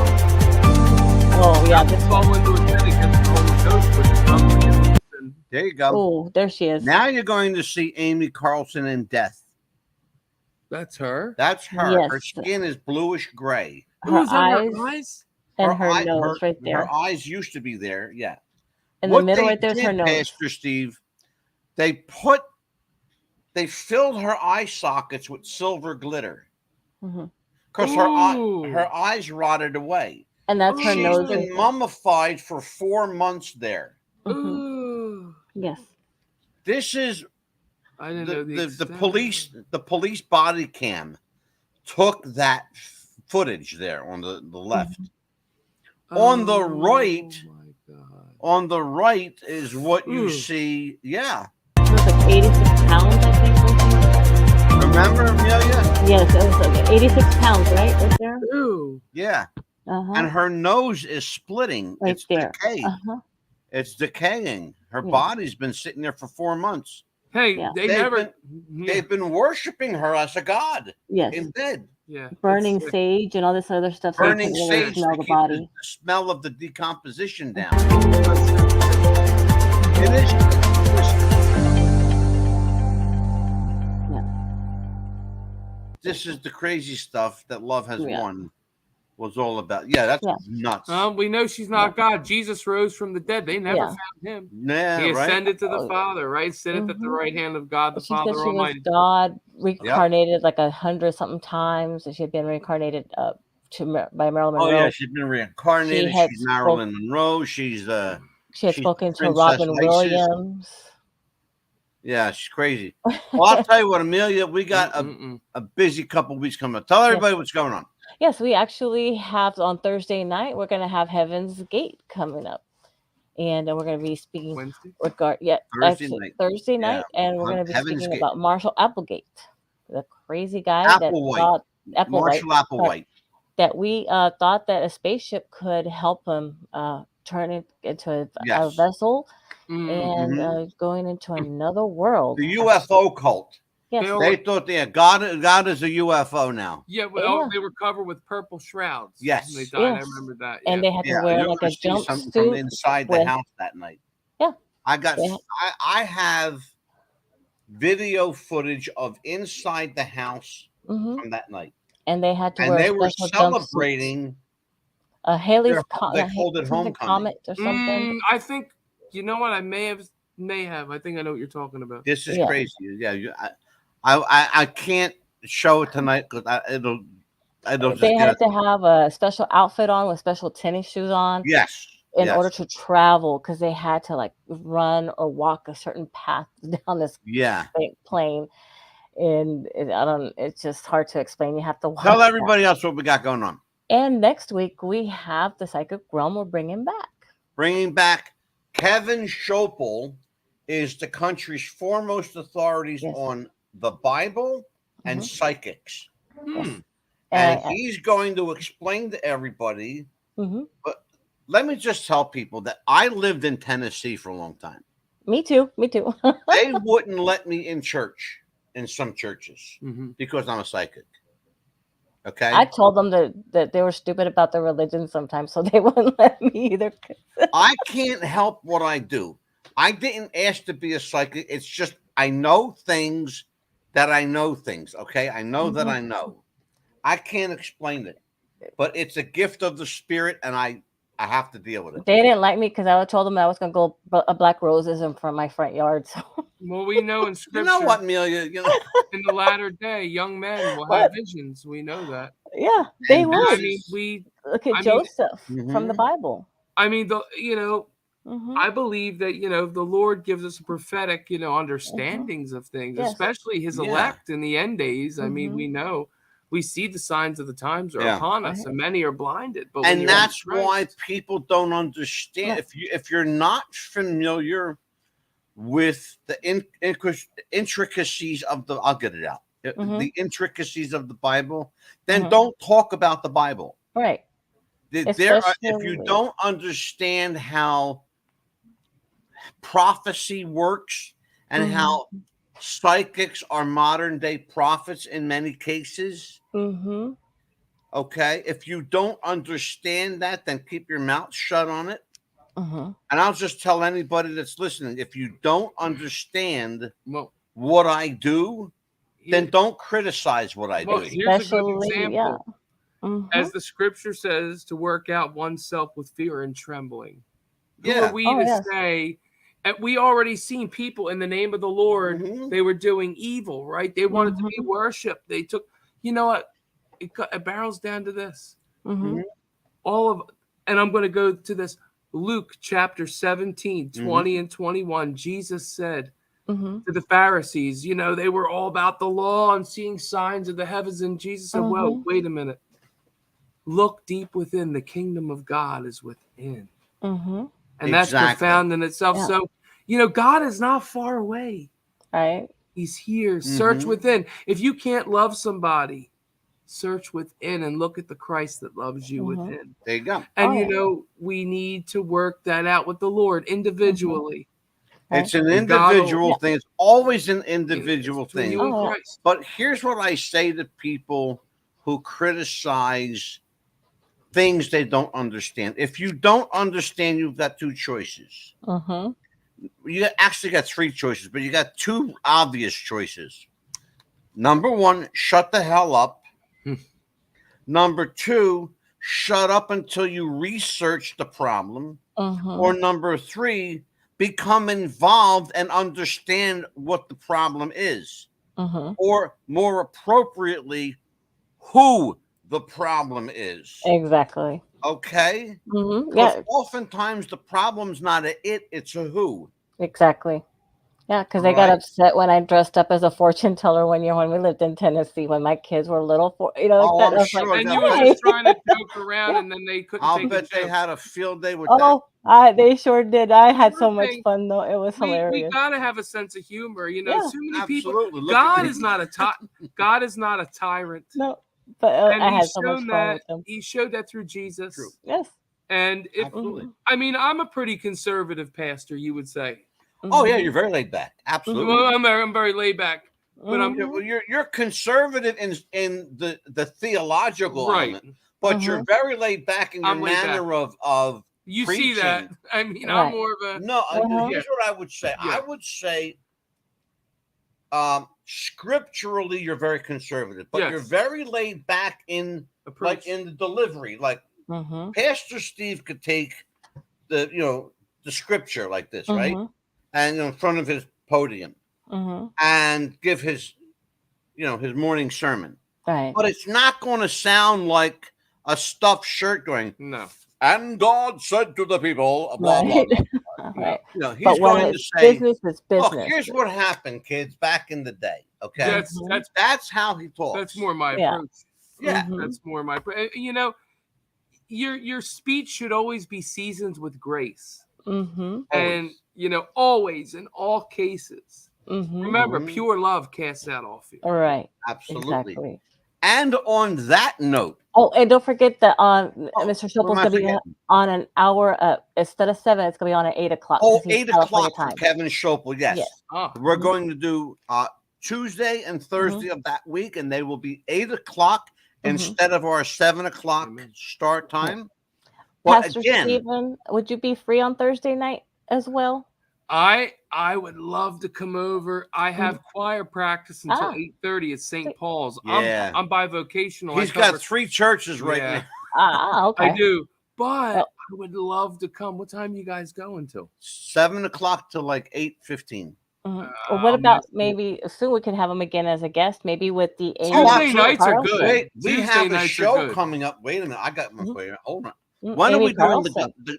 Oh, yeah. This fall into a pit against the Holy Ghost, which is lovely. There you go. Oh, there she is. Now you're going to see Amy Carlson in death. That's her? That's her. Yes. Her skin is bluish gray. Her eyes and her eye- nose right there. Her eyes used to be there, yeah. In the middle right there's her nose. Pastor Steve, they filled her eye sockets with silver glitter because her eyes rotted away. And that's her nose. She's been mummified for 4 months there. Yes. This is I didn't know the police body cam took that footage there on the left. On the right. On the right is what you see. Yeah. It was like 86 pounds, I think. Remember, Amelia? Yes, it was like 86 pounds, right? Right there? Ooh. Yeah. And her nose is splitting. Right it's there. decayed. It's decaying. Her body's been sitting there for 4 months. Hey, they've been worshiping her as a god. Yes. In bed. Yeah. Burning sage and all this other stuff. Burning so sage smell to the keep body. the smell of the decomposition down. It is. This is the crazy stuff that Love Has Won was all about. Yeah, that's nuts. We know she's not God. Jesus rose from the dead. They never found him. Yeah, he right? ascended to the Father, right? Sitteth at the right hand of God, the She Father said she Almighty. was God reincarnated like 100-something times. And she had been reincarnated by Marilyn Monroe. Oh yeah, she's been reincarnated. She's Marilyn Monroe. She had spoken to Robin Williams. Yeah, she's crazy. Well, I'll tell you what, Amelia, we got a busy couple weeks coming up. Tell everybody what's going on. Yes, we actually have on Thursday night, we're going to have Heaven's Gate coming up. And we're going to be speaking Thursday night, and we're going to be speaking about Marshall Applegate, the crazy guy that thought Marshall Applewhite, that we thought that a spaceship could help him turn it into a vessel and going into another world. The UFO cult. Yes. They thought God is a UFO now. Yeah, well, they were covered with purple shrouds. Yes. When they died. I remember that. And they had to wear like a jumpsuit from inside the house that night. Yeah. I have video footage of inside the house from that night. And they had to wear they were celebrating Haley's they called it homecoming comet or something. I think I may have. I think I know what you're talking about. This is crazy. Yeah, I can't show it tonight because it'll. They had to have a special outfit on with special tennis shoes on. Yes. In order to travel, because they had to like run or walk a certain path down this plane, and it's just hard to explain. You have to tell everybody else what we got going on. And next week we have the Psychic Realm. We're bringing back Kevin Schopel is the country's foremost authorities on the Bible and psychics. And he's going to explain to everybody. But let me just tell people that I lived in Tennessee for a long time. Me too. They wouldn't let me in church in some churches because I'm a psychic. Okay. I told them that they were stupid about their religion sometimes, so they wouldn't let me either. I can't help what I do. I didn't ask to be a psychic. It's just I know things that I know things. Okay. I know that I know. I can't explain it, but it's a gift of the spirit, and I have to deal with it. They didn't like me because I told them I was going to go black roses in front of my front yard. So. Well, we know in scripture. You know what, Amelia? In the latter day, young men will have visions. We know that. Yeah, they will. I mean, look at Joseph from the Bible. I mean, I believe that the Lord gives us a prophetic, understandings of things, especially His elect in the end days. I mean, we see the signs of the times are upon us, and many are blinded. But and that's why people don't understand. If you're not familiar with the intricacies of I'll get it out. The intricacies of the Bible, then don't talk about the Bible. Right. If you don't understand how prophecy works and how psychics are modern day prophets in many cases. Okay. If you don't understand that, then keep your mouth shut on it. And I'll just tell anybody that's listening, if you don't understand what I do, then don't criticize what I do. Here's a good example. As the scripture says, to work out oneself with fear and trembling. Who are we to say? And we already seen people in the name of the Lord, they were doing evil, right? They wanted to be worshipped. They took, you know what? It barrels down to this. And I'm going to go to this. Luke chapter 17, 20 and 21. Jesus said to the Pharisees, they were all about the law and seeing signs of the heavens. And Jesus said, well, wait a minute. Look deep within. The kingdom of God is within. And that's profound in itself. So, God is not far away. Right. He's here. Search within. If you can't love somebody, search within and look at the Christ that loves you within. There you go. And, we need to work that out with the Lord individually. It's an individual thing. It's always an individual thing. But here's what I say to people who criticize things they don't understand. If you don't understand, you've got two choices. You actually got three choices, but you got two obvious choices. Number one, shut the hell up. Number two, shut up until you research the problem. Or number three, become involved and understand what the problem is. Or more appropriately, who the problem is. Exactly. Okay? Yeah. Oftentimes the problem's not a it, it's a who. Exactly. Yeah, because they got upset when I dressed up as a fortune teller one year when we lived in Tennessee when my kids were little. I'm I was sure. like, And you were "Hey." just trying to joke around, Yeah. and then they couldn't I'll take bet it. they had a field day with that. Oh, they sure did. I had so much Thing, fun though. It was we hilarious. gotta have a sense of humor. You know, Yeah. too many people. Absolutely. Look at God me. is not God is not a tyrant. No, but And I he's had so much shown fun that with them. he showed that through Jesus. True. Yes. And if Absolutely. I mean, I'm a pretty conservative pastor, you would say. Oh yeah, you're very laid back. Absolutely. Well, I'm very laid back, but I'm You're conservative in the theological element, but you're very laid back in your I'm laid back. manner of You preaching. see that? I mean, Right. I'm more of a No, here's what I would say. Yeah. I would say, scripturally, you're very conservative, but Yes. you're very laid back in approach. like in the delivery. Like Mm-hmm. Pastor Steve could take the the scripture like this, right, Mm-hmm. and in front of his podium Mm-hmm. and give his his morning sermon, Right. but it's not going to sound like a stuffed shirt going. No. And God said to the people, blah, blah, Right. blah. Right. He's But when going to it's say, business, it's look, business. here's what happened, kids, back in the day. Okay. That's how he talks. That's more my Yeah. approach. Yeah. That's more my approach. You know, your speech should always be seasoned with grace. Mm-hmm. And always in all cases. Mm-hmm. Remember, pure love casts out all fear. All right. Absolutely. Exactly. And on that note, Oh, and don't forget that Mr. what Schopel's am I gonna be forgetting? on an hour. Instead of 7, it's gonna be on at 8:00. Oh, 'cause he's 8 California o'clock for time. Kevin Schopel. Yes. Yes. We're going to do Tuesday and Thursday of that week, and they will be 8 o'clock instead of our 7 o'clock start time. But Pastor again, Stephen, would you be free on Thursday night as well? I would love to come over. I have choir practice until 8:30 at St. Paul's. Yeah. I'm bivocational. He's got 3 churches right now. Okay. I do. But I would love to come. What time you guys going till? 7 o'clock to like 8:15. Well, what about maybe soon we can have him again as a guest, maybe with the Tuesday nights are good. Wait, we Tuesday have a nights are show good. coming up. Wait a minute, I got one for you. Hold on. When are Amy we doing Carlson. the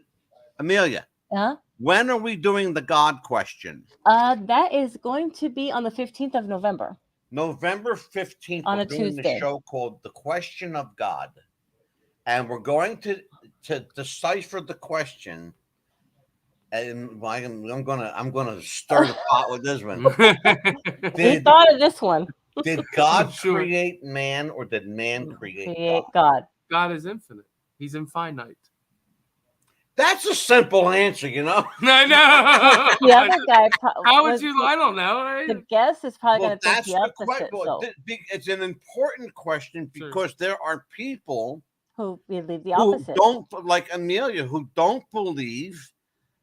Amelia? Huh? When are we doing the God question? That is going to be on the 15th of November. November 15th. On we're a doing Tuesday. the show called The Question of God. And we're going to decipher the question. And I'm gonna stir the pot with this one. We thought of this one. Did God create man, or did man create God? God is infinite. He's infinite. That's a simple answer, I know. The other guy. How would you? I don't know. The guest is probably Well, going to think that's the the opposite. question. So, It's an important question because there are people who believe the who opposite? don't, like Amelia, who don't believe.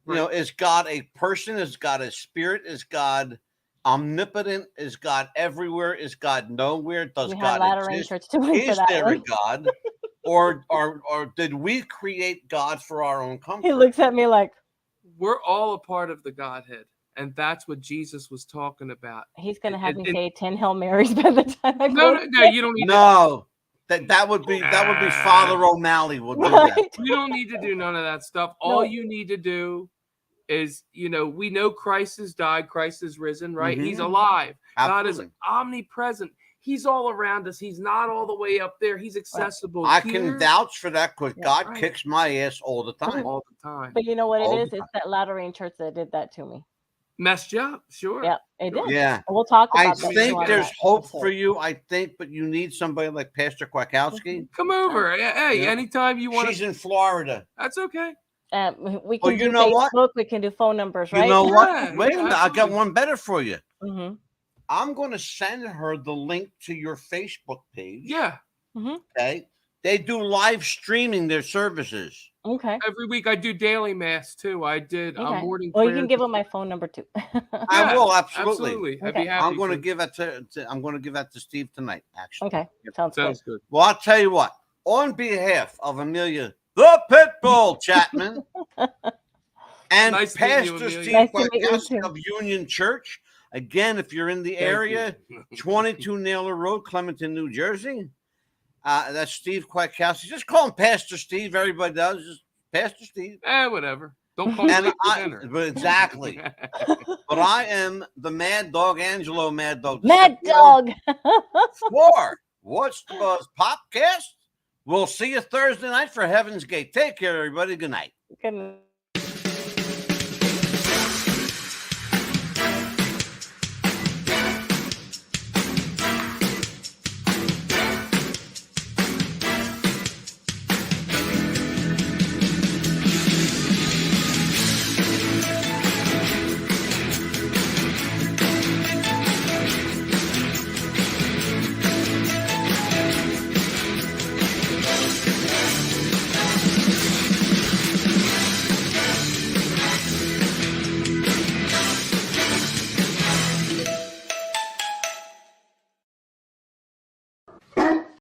Is God a person? Is God a spirit? Is God omnipotent? Is God everywhere? Is God nowhere? Does We have God Latter Rain exist? Church to win for Is that there a one. God? Or did we create God for our own comfort? He looks at me like We're all a part of the Godhead, and that's what Jesus was talking about. he's going to have me say 10 Hail Marys by the time I No, go. no, you don't need. No, that would be Father O'Malley would do that. You don't need to do none of that stuff. All you need to do is, we know Christ has died, Christ is risen, right? He's alive. God is omnipresent. He's all around us. He's not all the way up there. He's accessible. I can vouch for that because God kicks my ass all the time. All the time. But you know what All it the is? It's that Latter Rain Church that did that to me. Messed you up, sure. Yeah, it did. Yeah. And we'll talk I about that. think more on there's that hope episode. for you. But you need somebody like Pastor Kwakowski. Come over. Hey, anytime you want. She's in Florida. That's okay. We can do you know Facebook. what? We can do phone numbers, right? You know Yeah, what? Wait a minute. I got absolutely. one better for you. Mm-hmm. I'm going to send her the link to your Facebook page. Yeah. Okay. They do live streaming their services. Okay. Every week I do daily mass too. I did Okay. morning. Well, you prayer. can give them my phone number too. I will absolutely. I'd be happy. I'm going to to. give that I'm going to give that to Steve tonight. Actually. Okay. Sounds good. Well, I'll tell you what. On behalf of Amelia, the Pitbull Chapman, and Nice to meet you, Pastor Amelia. Steve Nice to meet you Kwakowski too. of Union Church. Again, if you're in the area, 22 Naylor Road, Clementon, New Jersey. That's Steve Kwakowski. Just call him Pastor Steve. Everybody does. Just Pastor Steve. Whatever. Don't call me And late for dinner. but exactly. But I am the Mad Dog, Angelo Mad Dog. Mad Dog. For What's the Buzz Popcast. We'll see you Thursday night for Heaven's Gate. Take care, everybody. Good night. Good night.